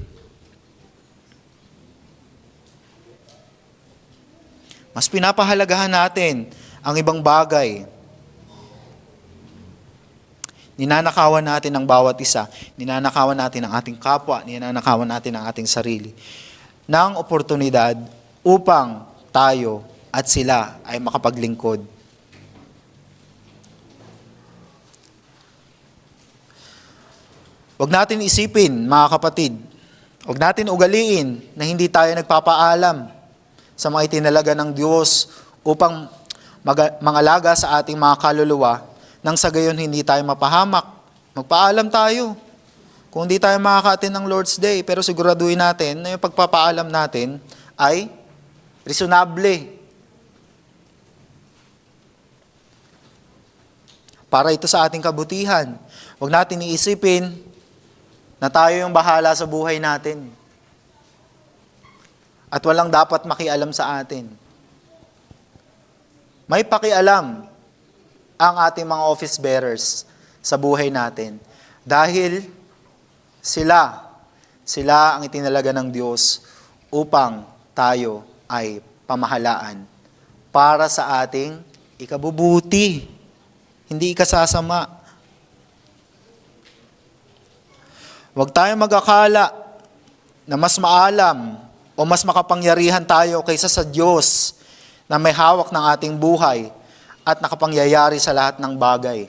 Mas pinapahalagahan natin ang ibang bagay. Ninanakawan natin ang bawat isa. Ninanakawan natin ang ating kapwa. Ninanakawan natin ang ating sarili. Ng oportunidad upang tayo at sila ay makapaglingkod. Huwag natin isipin, mga kapatid. Huwag natin ugaliin na hindi tayo nagpapaalam sa mga itinalaga ng Diyos upang mangalaga sa ating mga kaluluwa nang sa gayon hindi tayo mapahamak. Magpaalam tayo. Kung hindi tayo makaka-attend ng Lord's Day, pero siguraduhin natin na yung pagpapaalam natin ay reasonable. Para ito sa ating kabutihan. Huwag natin iisipin na tayo yung bahala sa buhay natin. At walang dapat makialam sa atin. May pakialam ang ating mga office bearers sa buhay natin. Dahil sila ang itinalaga ng Diyos upang tayo ay pamahalaan para sa ating ikabubuti, hindi ikasasama. Huwag tayong mag-akala na mas maalam o mas makapangyarihan tayo kaysa sa Diyos na may hawak ng ating buhay at nakapangyayari sa lahat ng bagay.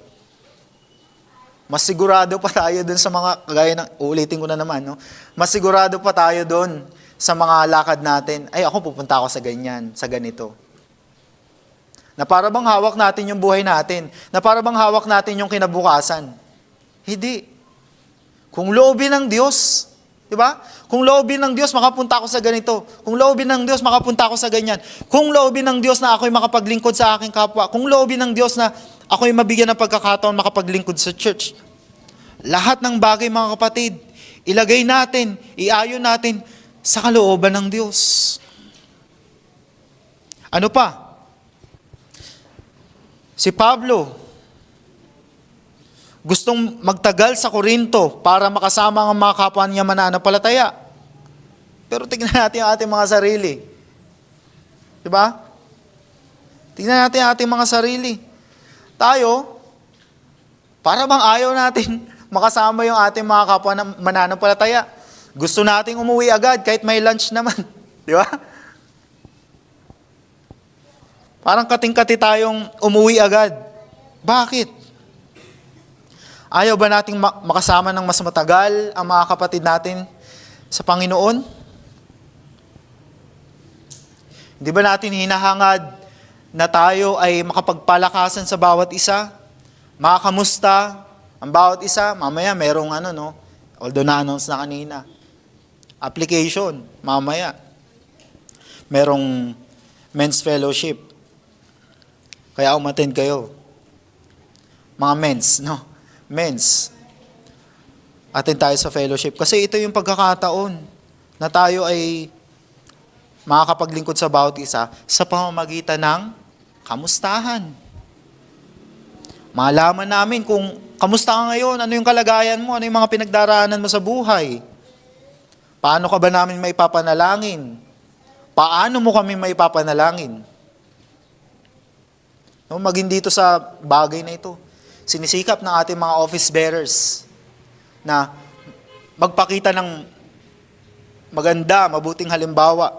Mas sigurado pa tayo dun sa mga, kagaya ng, uulitin ko na naman, no? Mas sigurado pa tayo dun sa mga lakad natin. Ay, ako pupunta ako sa ganyan, sa ganito. Na para bang hawak natin yung buhay natin. Na para bang hawak natin yung kinabukasan. Hindi. Kung loobin ng Diyos, di ba? Kung loobin ng Diyos, makapunta ako sa ganito. Kung loobin ng Diyos, makapunta ako sa ganyan. Kung loobin ng Diyos na ako'y makapaglingkod sa aking kapwa. Kung loobin ng Diyos na ako'y mabigyan ng pagkakataon makapaglingkod sa church. Lahat ng bagay, mga kapatid, ilagay natin, iayon natin sa kalooban ng Diyos. Ano pa? Si Pablo, gustong magtagal sa Korinto para makasama ang mga kapwa niya mananampalataya. Pero tingnan natin ang ating mga sarili. Diba? Tingnan natin ang ating mga sarili. Tayo, para bang ayaw natin makasama yung ating mga kapwa na mananampalataya. Gusto nating umuwi agad kahit may lunch naman. Di ba? Parang kating-kati tayong umuwi agad. Bakit? Ayaw ba nating makasama ng mas matagal ang mga kapatid natin sa Panginoon? Di ba natin hinahangad na tayo ay makapagpalakasan sa bawat isa? Makakamusta ang bawat isa? Mamaya merong although na-announce na kanina. Application, mamaya. Merong men's fellowship. Kaya umattend kayo. Mga men's, Men's. Attend tayo sa fellowship. Kasi ito yung pagkakataon na tayo ay makakapaglingkod sa bawat isa sa pamamagitan ng kamustahan. Malaman namin kung kamusta ka ngayon, ano yung kalagayan mo, ano yung mga pinagdaraanan mo sa buhay. Paano ka ba namin maipapanalangin? Paano mo kami maipapanalangin? Maging dito sa bagay na ito. Sinisikap ng ating mga office bearers na magpakita ng maganda, mabuting halimbawa.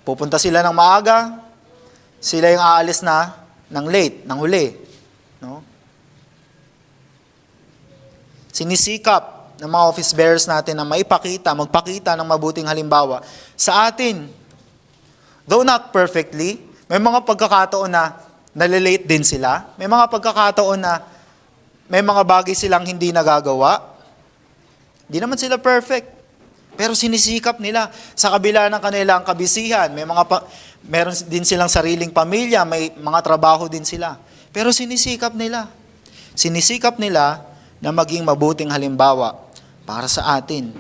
Pupunta sila ng maaga, sila yung aalis na ng late, ng huli. No? Sinisikap ng mga office bearers natin na magpakita ng mabuting halimbawa sa atin. Though not perfectly, may mga pagkakataon na nalilate din sila. May mga pagkakataon na may mga bagay silang hindi nagagawa. Hindi naman sila perfect. Pero sinisikap nila sa kabila ng kanilang kabisihan. Meron din silang sariling pamilya, may mga trabaho din sila. Pero sinisikap nila. Sinisikap nila na maging mabuting halimbawa para sa atin.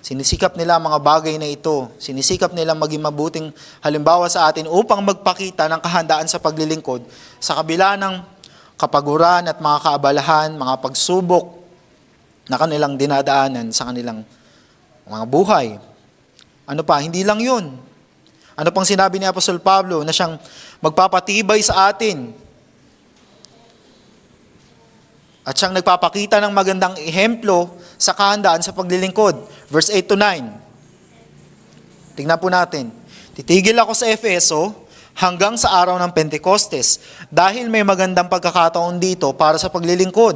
Sinisikap nila ang mga bagay na ito. Sinisikap nila maging mabuting halimbawa sa atin upang magpakita ng kahandaan sa paglilingkod sa kabila ng kapaguran at mga kaabalahan, mga pagsubok na kanilang dinadaanan sa kanilang mga buhay. Ano pa? Hindi lang yun. Ano pang sinabi ni Apostol Pablo na siyang magpapatibay sa atin at siyang nagpapakita ng magandang ehemplo sa kahandaan sa paglilingkod. Verse 8 to 9. Tingnan po natin. Titigil ako sa Efeso hanggang sa araw ng Pentecostes dahil may magandang pagkakataon dito para sa paglilingkod,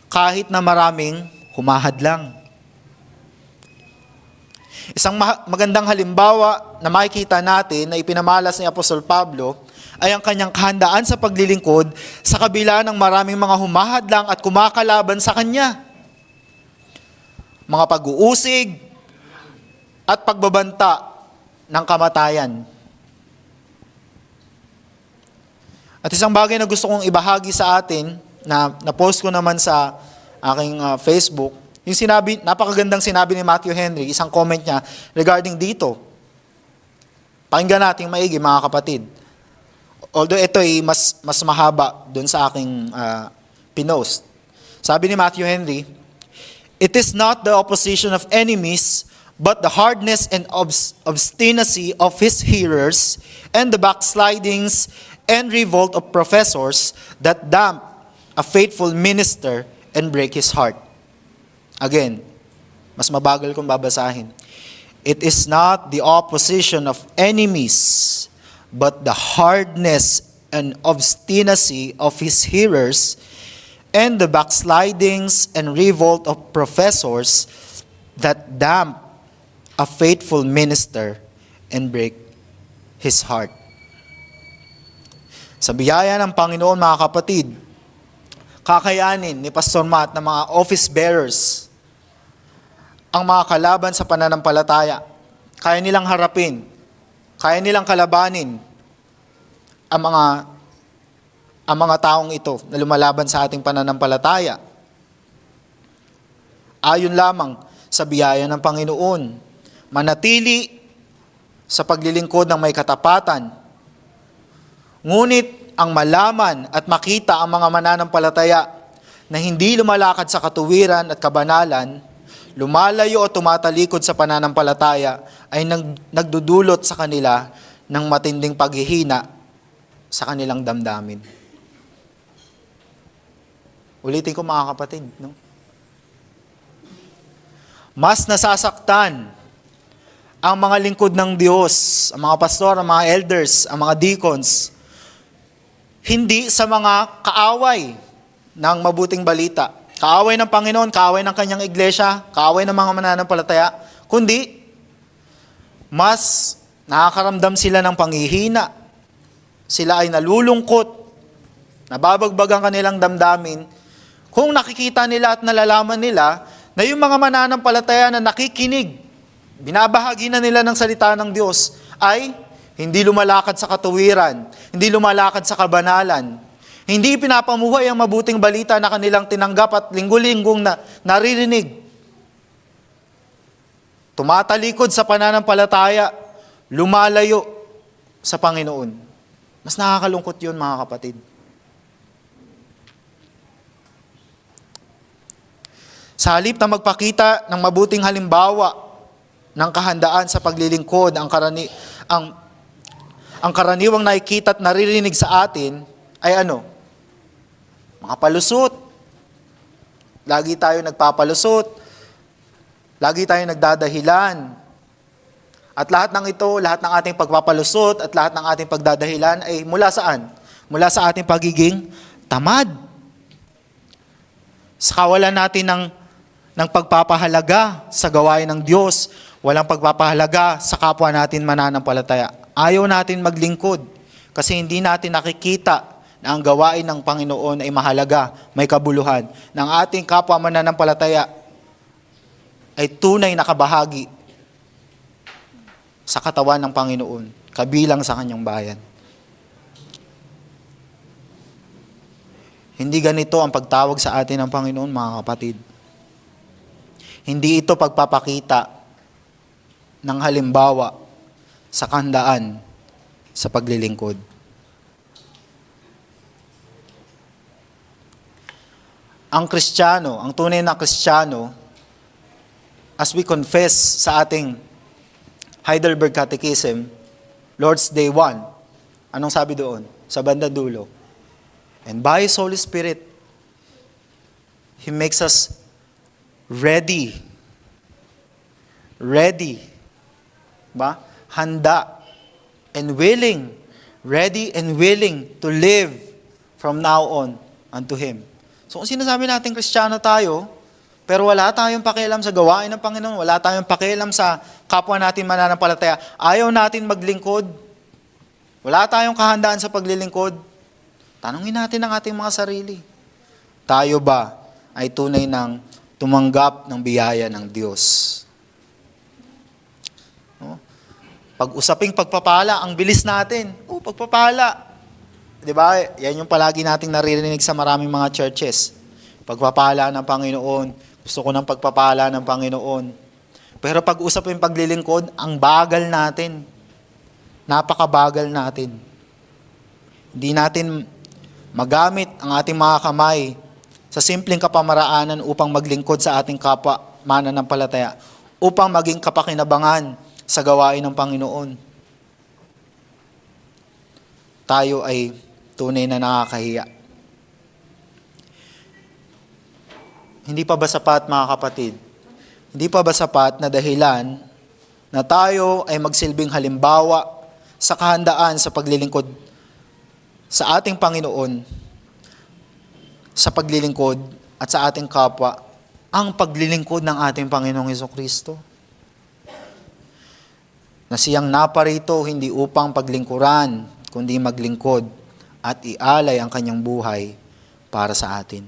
kahit na maraming humahadlang. Isang magandang halimbawa na makikita natin na ipinamalas ni Apostol Pablo ay ang kanyang kahandaan sa paglilingkod sa kabila ng maraming mga humahadlang at kumakalaban sa kanya. Mga pag-uusig at pagbabanta ng kamatayan. At isang bagay na gusto kong ibahagi sa atin, na post ko naman sa aking Facebook, yung napakagandang sinabi ni Matthew Henry, isang comment niya regarding dito. Pakinggan natin maigi mga kapatid. Although ito ay mas mahaba doon sa aking pinost. Sabi ni Matthew Henry, "It is not the opposition of enemies, but the hardness and obstinacy of his hearers and the backslidings and revolt of professors that damp a faithful minister and break his heart." Again, mas mabagal kong babasahin. "It is not the opposition of enemies, but the hardness and obstinacy of his hearers and the backslidings and revolt of professors that damp a faithful minister and break his heart." Sa biyaya ng Panginoon, mga kapatid, kakayanin ni Pastor Matt na mga office bearers ang mga kalaban sa pananampalataya. Kaya nilang harapin, kaya nilang kalabanin ang mga taong ito na lumalaban sa ating pananampalataya. Ayon lamang sa biyaya ng Panginoon, manatili sa paglilingkod ng may katapatan. Ngunit ang malaman at makita ang mga mananampalataya na hindi lumalakad sa katuwiran at kabanalan, lumalayo o tumatalikod sa pananampalataya, ay nagdudulot sa kanila ng matinding paghihina sa kanilang damdamin. Ulitin ko mga kapatid, no? Mas nasasaktan ang mga lingkod ng Diyos, ang mga pastor, ang mga elders, ang mga deacons, hindi sa mga kaaway ng mabuting balita. Kaaway ng Panginoon, kaaway ng kanyang iglesia, kaaway ng mga mananampalataya, kundi mas nakakaramdam sila ng panghihina. Sila ay nalulungkot, nababagbag ang kanilang damdamin kung nakikita nila at nalalaman nila na yung mga mananampalataya na nakikinig, binabahagi na nila ng salita ng Diyos, ay hindi lumalakad sa katuwiran, hindi lumalakad sa kabanalan, hindi pinapamuhay ang mabuting balita na kanilang tinanggap at linggo-linggong naririnig. Tumatalikod sa pananampalataya, lumalayo sa Panginoon. Mas nakakalungkot yun, mga kapatid. Sa halip na magpakita ng mabuting halimbawa ng kahandaan sa paglilingkod, ang karaniwang nakikita at naririnig sa atin ay ano? Mga palusot, lagi tayo nagpapalusot, lagi tayo nagdadahilan. At lahat ng ito, lahat ng ating pagpapalusot at lahat ng ating pagdadahilan ay mula saan? Mula sa ating pagiging tamad. Sa kawalan natin ng pagpapahalaga sa gawain ng Diyos, walang pagpapahalaga sa kapwa natin mananampalataya. Ayaw natin maglingkod kasi hindi natin nakikita na ang gawain ng Panginoon ay mahalaga, may kabuluhan. Ng ating kapwa mananampalataya ay tunay na kabahagi sa katawan ng Panginoon, kabilang sa kanyang bayan. Hindi ganito ang pagtawag sa atin ng Panginoon, mga kapatid. Hindi ito pagpapakita ng halimbawa sa kahandaan sa paglilingkod. Ang Kristiyano, ang tunay na Kristiyano, as we confess sa ating Heidelberg Catechism, Lord's Day 1, anong sabi doon? Sa banda dulo. And by His Holy Spirit, He makes us ready. Ready. Ba? Handa and willing. Ready and willing to live from now on unto Him. So kung sinasabi natin Kristiyano tayo, pero wala tayong pakialam sa gawain ng Panginoon, wala tayong pakialam sa kapwa natin mananampalataya, ayaw natin maglingkod, wala tayong kahandaan sa paglilingkod, tanungin natin ang ating mga sarili. Tayo ba ay tunay ng tumanggap ng biyaya ng Diyos? No? Pag-usaping pagpapala, ang bilis natin. Pagpapala. Diba? Yan yung palagi nating naririnig sa maraming mga churches. Pagpapala ng Panginoon. Gusto ko ng pagpapala ng Panginoon. Pero pag-usaping paglilingkod, ang bagal natin. Napakabagal natin. Hindi natin magamit ang ating mga kamay sa simpleng kapamaraanan upang maglingkod sa ating kapwa mananampalataya, upang maging kapakinabangan sa gawain ng Panginoon. Tayo ay tunay na nakakahiya. Hindi pa ba sapat, mga kapatid? Hindi pa ba sapat na dahilan na tayo ay magsilbing halimbawa sa kahandaan sa paglilingkod sa ating Panginoon, sa paglilingkod at sa ating kapwa, ang paglilingkod ng ating Panginoong Hesukristo? Na siyang naparito hindi upang paglingkuran, kundi maglingkod at ialay ang kanyang buhay para sa atin.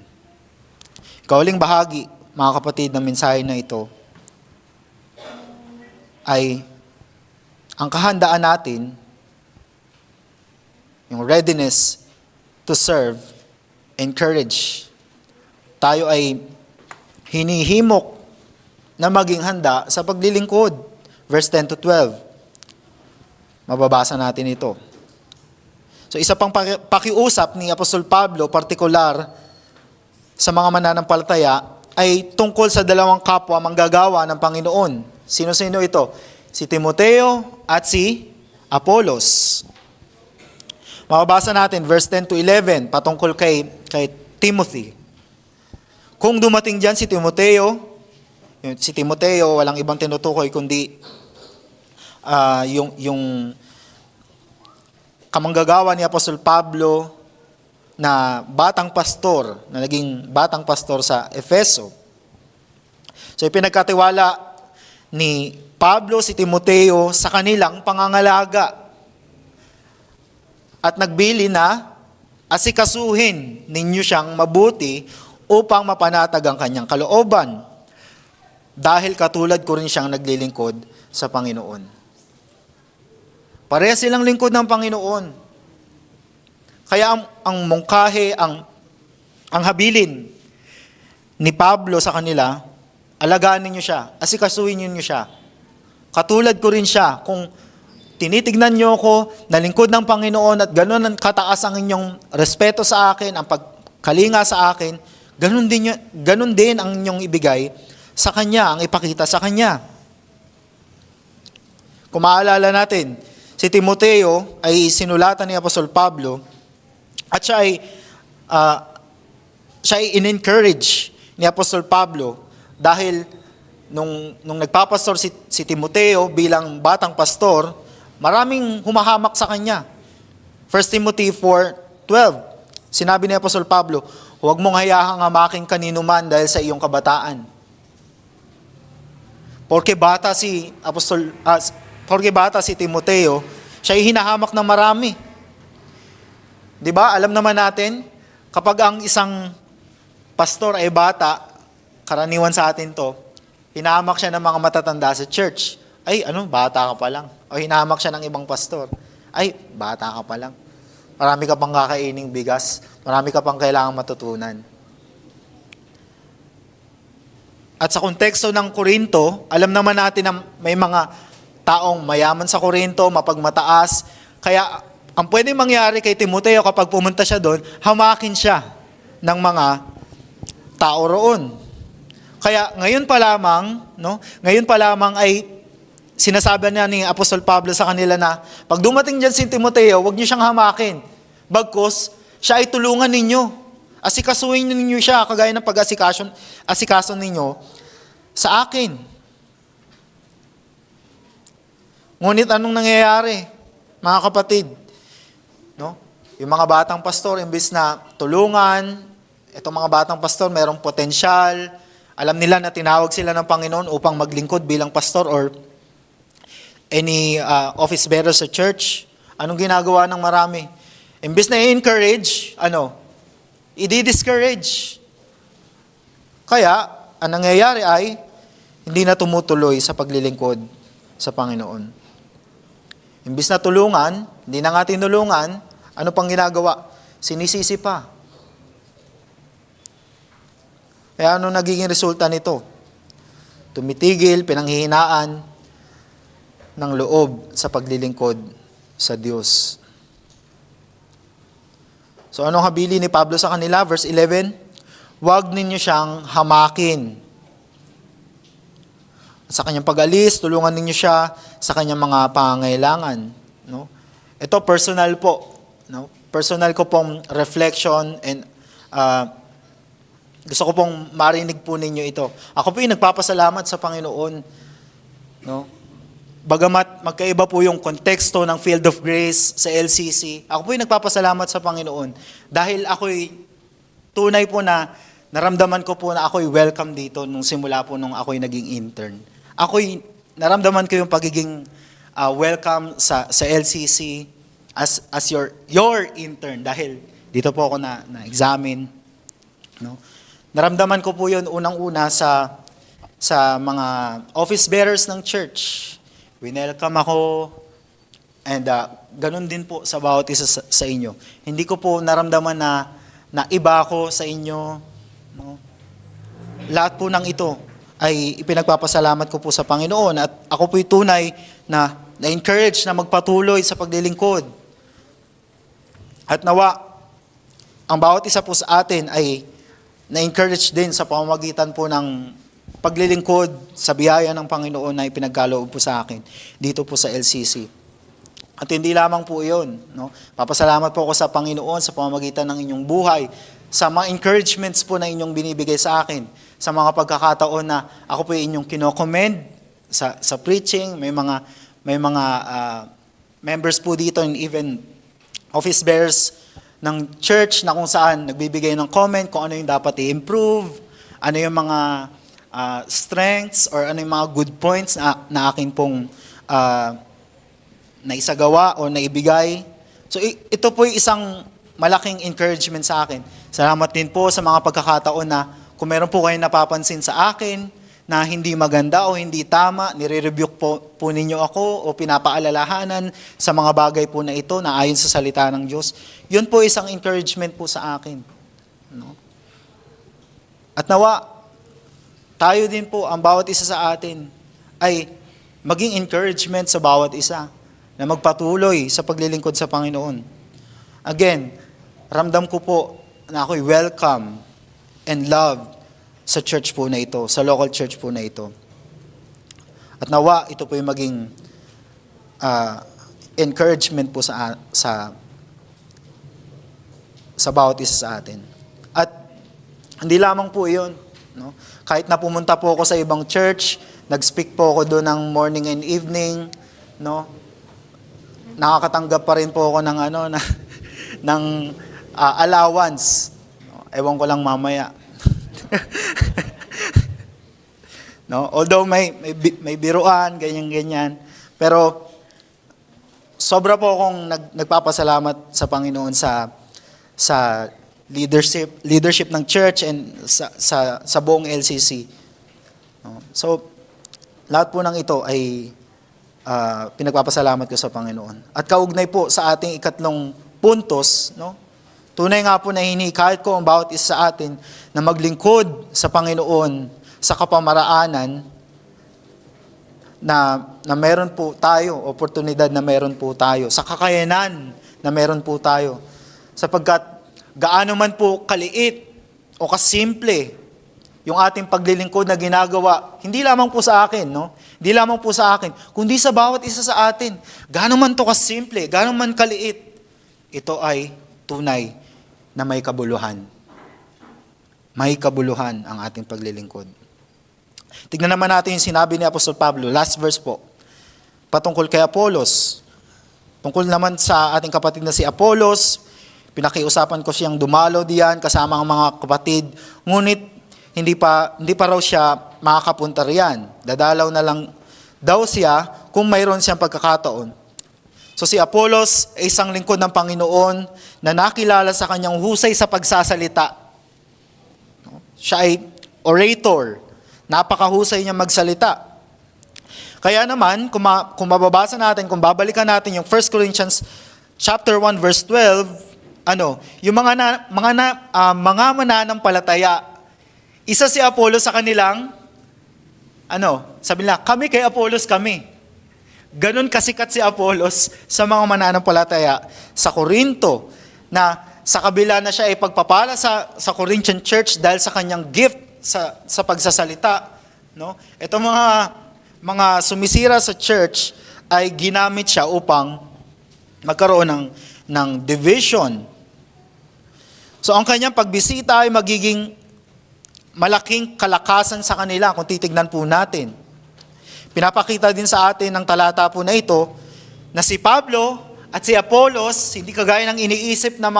Kauling bahagi, mga kapatid, ng mensahe na ito ay ang kahandaan natin, yung readiness to serve and courage. Tayo ay hinihimok na maging handa sa paglilingkod. Verse 10 to 12. Mababasa natin ito. So isa pang pakiusap ni Apostol Pablo, partikular sa mga mananampalataya, ay tungkol sa dalawang kapwa manggagawa ng Panginoon. Sino-sino ito? Si Timoteo at si Apollos. Mababasa natin verse 10 to 11 patungkol kay Timothy. Kung dumating diyan si Timoteo, walang ibang tinutukoy kundi yung kamanggagawa ni Apostol Pablo na batang pastor, na naging batang pastor sa Efeso. So ipinagkatiwala ni Pablo si Timoteo sa kanilang pangangalaga at nagbili na asikasuhin ninyo siyang mabuti upang mapanatag ang kanyang kalooban, dahil katulad ko rin siyang naglilingkod sa Panginoon. Pareha silang lingkod ng Panginoon. Kaya ang mungkahi, ang habilin ni Pablo sa kanila, alagaan ninyo siya, asikasuhin ninyo siya. Katulad ko rin siya. Kung tinitignan nyo ako, nalingkod ng Panginoon at gano'n ang kataas ang inyong respeto sa akin, ang pagkalinga sa akin, gano'n din ang inyong ibigay sa Kanya, ang ipakita sa Kanya. Kung maalala natin, si Timoteo ay sinulatan ni Apostol Pablo at siya ay in-encourage ni Apostol Pablo dahil nung nagpapastor si Timoteo bilang batang pastor, maraming humahamak sa kanya. 1 Timothy 4:12, sinabi ni Apostol Pablo, huwag mong hayahang hamakin kanino man dahil sa iyong kabataan. Porke bata si Timoteo, siya ay hinahamak ng marami. 'Di ba? Alam naman natin, kapag ang isang pastor ay bata, karaniwan sa atin 'to, hinahamak siya ng mga matatanda sa church. Ay, bata ka pa lang. O hinahamak siya ng ibang pastor. Ay, bata ka pa lang. Marami ka pang kakaining bigas. Marami ka pang kailangang matutunan. At sa konteksto ng Korinto, alam naman natin na may mga taong mayaman sa Korinto, mapagmataas. Kaya, ang pwedeng mangyari kay Timoteo kapag pumunta siya doon, hamakin siya ng mga tao roon. Kaya ngayon pa lamang ay sinasabi na ni Apostol Pablo sa kanila na pag dumating diyan si Timoteo, huwag niyo siyang hamakin. Bagkus, siya ay tulungan ninyo. Asikasuhin ninyo siya kagaya ng asikaso ninyo sa akin. Ngunit anong nangyayari, mga kapatid? No? Yung mga batang pastor, imbis na tulungan, itong mga batang pastor mayroong potensyal, alam nila na tinawag sila ng Panginoon upang maglingkod bilang pastor or any office bearer sa church. Anong ginagawa ng marami? Imbis na i-encourage, i-discourage. Kaya, ang nangyayari ay, hindi na tumutuloy sa paglilingkod sa Panginoon. Imbis na tulungan, hindi na nga tinulungan, ano pang ginagawa? Sinisisi pa. Kaya ano nagiging resulta nito? Tumitigil, pinanghihinaan ng loob sa paglilingkod sa Diyos. So anong habili ni Pablo sa kanila? Verse 11, huwag ninyo siyang hamakin. Sa kanyang pag-alis, tulungan ninyo siya sa kanyang mga pangangailangan. No? Ito personal po. No? Personal ko pong reflection and gusto ko pong marinig po ninyo ito. Ako po yung nagpapasalamat sa Panginoon. No? Bagamat magkaiba po yung konteksto ng Field of Grace sa LCC, ako po yung nagpapasalamat sa Panginoon dahil ako'y tunay po na naramdaman ko po na ako'y welcome dito nung simula po nung ako'y naging intern. Ako'y naramdaman ko yung pagiging welcome sa LCC as your intern dahil dito po ako na-examine. No? Naramdaman ko po yun unang-una sa mga office bearers ng church. Winelcome ako, and ganun din po sa bawat isa sa inyo. Hindi ko po naramdaman na iba ako sa inyo. No? Lahat po ng ito ay ipinagpapasalamat ko po sa Panginoon at ako po'y tunay na encourage na magpatuloy sa paglilingkod. At nawa, ang bawat isa po sa atin ay na-encourage din sa pamamagitan po ng paglilingkod sa biyaya ng Panginoon na ipinagkaloob po sa akin dito po sa LCC. At hindi lamang po iyon. No? Papasalamat po ako sa Panginoon sa pamamagitan ng inyong buhay, sa mga encouragements po na inyong binibigay sa akin, sa mga pagkakataon na ako po inyong kinocommend sa preaching, may mga members po dito and even office bearers ng church na kung saan nagbibigay ng comment kung ano yung dapat i-improve, ano yung mga strengths or ano yung mga good points na akin pong naisagawa o naibigay. So ito po yung isang malaking encouragement sa akin. Salamat din po sa mga pagkakataon na kung meron po kayong napapansin sa akin na hindi maganda o hindi tama, nire-rebuke po ninyo ako o pinapaalalahanan sa mga bagay po na ito na ayon sa salita ng Diyos. Yun po isang encouragement po sa akin. No? At nawa, tayo din po, ang bawat isa sa atin, ay maging encouragement sa bawat isa na magpatuloy sa paglilingkod sa Panginoon. Again, ramdam ko po na ako'y welcome and loved sa church po na ito, sa local church po na ito. At nawa, ito po yung maging encouragement po sa bawat isa sa atin. At hindi lamang po iyon, no? Kahit na pumunta po ako sa ibang church, nag-speak po ako doon ng morning and evening, no? Nakakatanggap pa rin po ako ng ng allowance. Ewan ko lang mamaya. No? Although may biruan, ganyan. Pero sobra po akong nagpapasalamat sa Panginoon sa leadership ng church and sa buong LCC. No? So lahat po ng ito ay pinagpapasalamat ko sa Panginoon. At kaugnay po sa ating ikatlong puntos, no? Tunay nga po na hinikayat ko ang bawat isa sa atin na maglingkod sa Panginoon sa kapamaraanan na meron po tayo, oportunidad na meron po tayo, sa kakayanan na meron po tayo. Sapagkat gaano man po kaliit o kasimple yung ating paglilingkod na ginagawa, hindi lamang po sa akin, no? Hindi lamang po sa akin, kundi sa bawat isa sa atin. Gaano man to kasimple, gaano man kaliit, ito ay tunay na may kabuluhan. May kabuluhan ang ating paglilingkod. Tignan naman natin yung sinabi ni Apostol Pablo, last verse po, patungkol kay Apollos. Tungkol naman sa ating kapatid na si Apollos, pinakiusapan ko siyang dumalo diyan kasama ang mga kapatid, ngunit hindi pa raw siya makakapunta riyan. Dadalaw na lang daw siya kung mayroon siyang pagkakataon. So si Apollos ay isang lingkod ng Panginoon na nakilala sa kanyang husay sa pagsasalita. Siya ay orator. Napakahusay niya magsalita. Kaya naman, kung mababasa natin, kung babalikan natin yung 1 Corinthians chapter 1 verse 12, yung mga mananampalataya, isa si Apollos sa kanilang, sabi nila, kami kay Apollos kami. Ganon kasikat si Apollos sa mga mananampalataya sa Corinto, na sa kabila na siya ay pagpapala sa Corinthian church dahil sa kanyang gift sa pagsasalita, no? Ito mga sumisira sa church ay ginamit siya upang magkaroon ng division. So ang kanyang pagbisita ay magiging malaking kalakasan sa kanila kung titignan po natin. Pinapakita din sa atin ng talata po na ito na si Pablo at si Apollos, hindi kagaya ng iniisip ng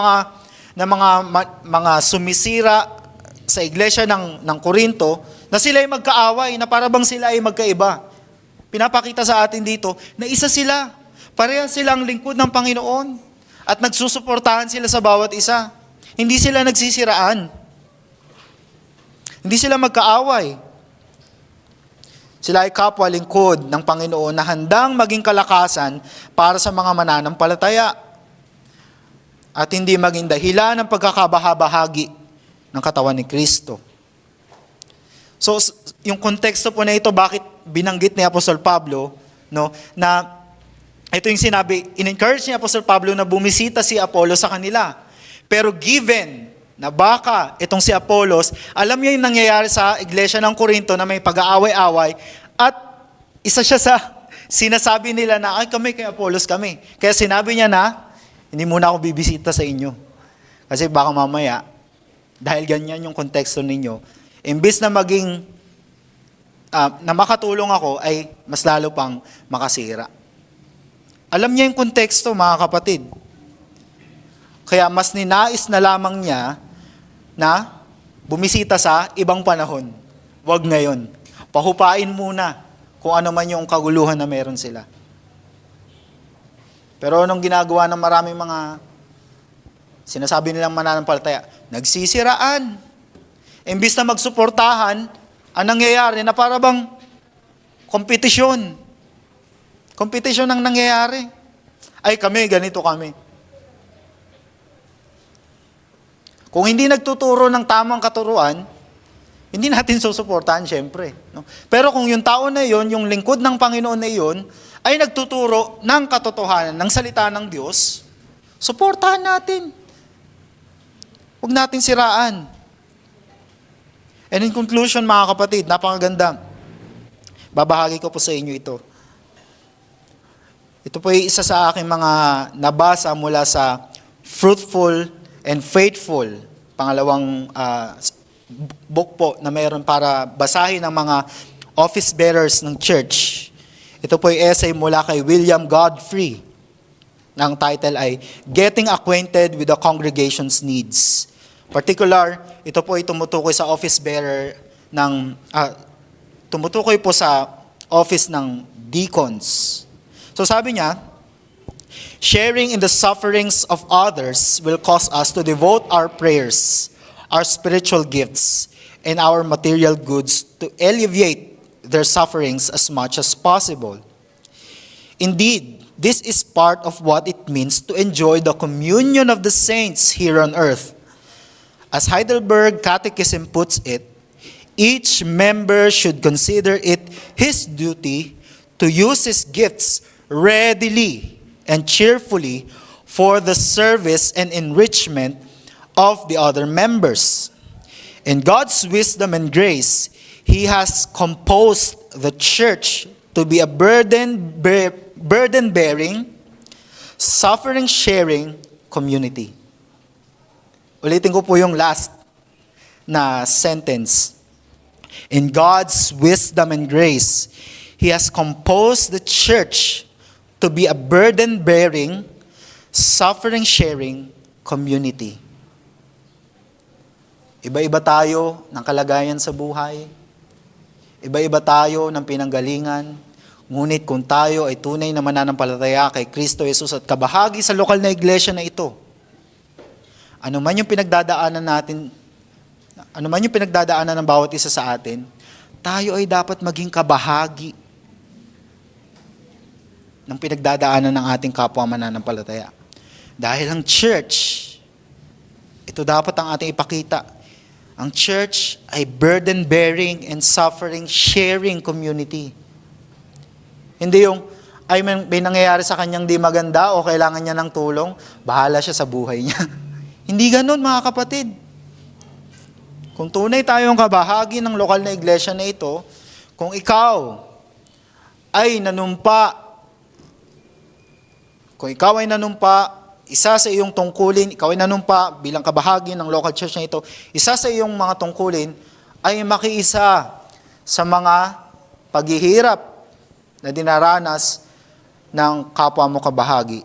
mga sumisira sa iglesia ng Corinto, na sila ay magkaaway, na parabang sila ay magkaiba. Pinapakita sa atin dito na isa sila. Pareha silang lingkod ng Panginoon at nagsusuportahan sila sa bawat isa. Hindi sila nagsisiraan. Hindi sila magkaaway. Sila ay kapwa lingkod ng Panginoon na handang maging kalakasan para sa mga mananampalataya at hindi maging dahilan ng pagkakabahabahagi ng katawan ni Kristo. So, yung konteksto po na ito, bakit binanggit ni Apostol Pablo, no, na ito yung sinabi, in-encourage ni Apostol Pablo na bumisita si Apollos sa kanila. Pero given na baka itong si Apollos, alam niya yung nangyayari sa iglesia ng Corinto na may pag-aaway-away, at isa siya sa sinasabi nila na, ay kami kay Apollos kami. Kaya sinabi niya na, hindi muna ako bibisita sa inyo. Kasi baka mamaya, dahil ganyan yung konteksto ninyo, imbis na maging, na makatulong ako, ay mas lalo pang makasira. Alam niya yung konteksto, mga kapatid. Kaya mas ninais na lamang niya na bumisita sa ibang panahon. Huwag ngayon. Pahupain muna kung ano man yung kaguluhan na meron sila. Pero anong ginagawa ng maraming mga sinasabi nilang mananampalataya? Nagsisiraan. Imbis na magsuportahan, ang nangyayari na parabang kompetisyon. Kompetisyon ang nangyayari. Ay kami, ganito kami. Kung hindi nagtuturo ng tamang katuruan, hindi natin susuportahan syempre. No? Pero kung yung tao na yon, yung lingkod ng Panginoon na yon, ay nagtuturo ng katotohanan, ng salita ng Diyos, suportahan natin. Huwag natin siraan. And in conclusion, mga kapatid, napakaganda. Babahagi ko po sa inyo ito. Ito po ay isa sa aking mga nabasa mula sa Fruitful and Faithful, pangalawang book po na mayroon para basahin ng mga office bearers ng church. Ito po yung essay mula kay William Godfrey. Ang title ay Getting Acquainted with the Congregation's Needs. Particular, ito po ay tumutukoy sa office bearer tumutukoy po sa office ng deacons. So sabi niya, sharing in the sufferings of others will cause us to devote our prayers, our spiritual gifts, and our material goods to alleviate their sufferings as much as possible. Indeed, this is part of what it means to enjoy the communion of the saints here on earth. As Heidelberg Catechism puts it, each member should consider it his duty to use his gifts readily and cheerfully for the service and enrichment of the other members. In God's wisdom and grace, He has composed the church to be a burden-bearing, suffering-sharing community. Ulitin ko po yung last na sentence. In God's wisdom and grace, He has composed the church to be a burden-bearing, suffering-sharing community. Iba-iba tayo ng kalagayan sa buhay. Iba-iba tayo ng pinanggalingan. Ngunit kung tayo ay tunay na mananampalataya kay Kristo Jesus at kabahagi sa lokal na iglesia na ito, ano man yung pinagdadaanan ng bawat isa sa atin, tayo ay dapat maging kabahagi ng pinagdadaanan ng ating kapwa mananampalataya. Dahil ang church, ito dapat ang ating ipakita. Ang church ay burden-bearing and suffering-sharing community. Hindi yung, ay may nangyayari sa kanyang di maganda o kailangan niya ng tulong, bahala siya sa buhay niya. Hindi ganun, mga kapatid. Kung tunay tayong kabahagi ng lokal na iglesia na ito, kung ikaw ay nanumpa, isa sa iyong tungkulin, ikaw ay nanumpa bilang kabahagi ng local church na ito, isa sa iyong mga tungkulin ay makiisa sa mga paghihirap na dinaranas ng kapwa mo kabahagi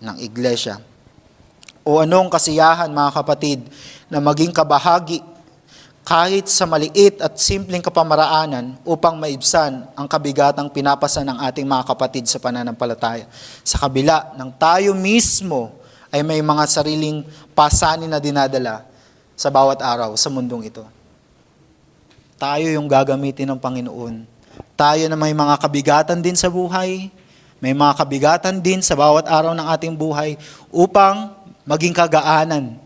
ng iglesia. O anong kasiyahan, mga kapatid, na maging kabahagi kahit sa maliit at simpleng kapamaraanan upang maibsan ang kabigatang pinapasa ng ating mga kapatid sa pananampalataya. Sa kabila ng tayo mismo ay may mga sariling pasanin na dinadala sa bawat araw sa mundong ito. Tayo yung gagamitin ng Panginoon. Tayo na may mga kabigatan din sa buhay, may mga kabigatan din sa bawat araw ng ating buhay upang maging kagaanan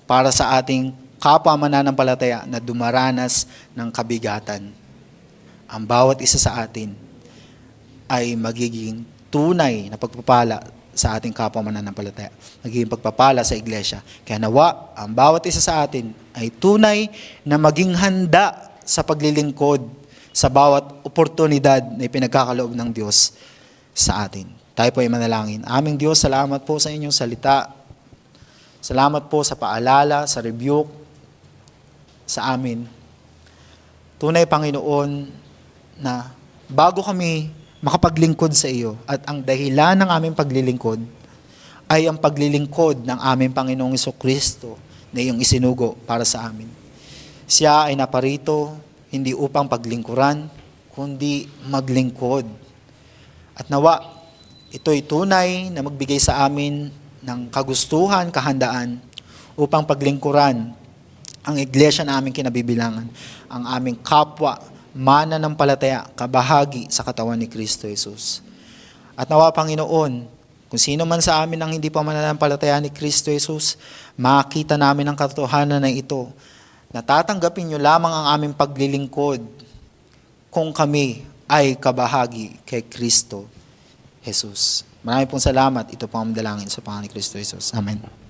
para sa ating kapwa mananampalataya na dumaranas ng kabigatan. Ang bawat isa sa atin ay magiging tunay na pagpapala sa ating kapwa mananampalataya. Magiging pagpapala sa iglesia. Kaya nawa, ang bawat isa sa atin ay tunay na maging handa sa paglilingkod sa bawat oportunidad na ipinagkakaloob ng Diyos sa atin. Tayo po ay manalangin. Aming Diyos, salamat po sa inyong salita. Salamat po sa paalala, sa rebuke sa amin. Tunay, Panginoon, na bago kami makapaglingkod sa iyo at ang dahilan ng aming paglilingkod ay ang paglilingkod ng aming Panginoong Jesucristo na iyong isinugo para sa amin. Siya ay naparito hindi upang paglingkuran, kundi maglingkod. At nawa, ito'y tunay na magbigay sa amin ng kagustuhan, kahandaan upang paglingkuran ang iglesia na aming kinabibilangan, ang aming kapwa, mananampalataya, kabahagi sa katawan ni Kristo Jesus. At nawa, Panginoon, kung sino man sa amin ang hindi pa mananampalataya ni Kristo Jesus, makita namin ang katotohanan na ito, na tatanggapin niyo lamang ang aming paglilingkod kung kami ay kabahagi kay Kristo Jesus. Maraming pong salamat. Ito po ang dalangin sa pangalan ni Kristo Jesus. Amen.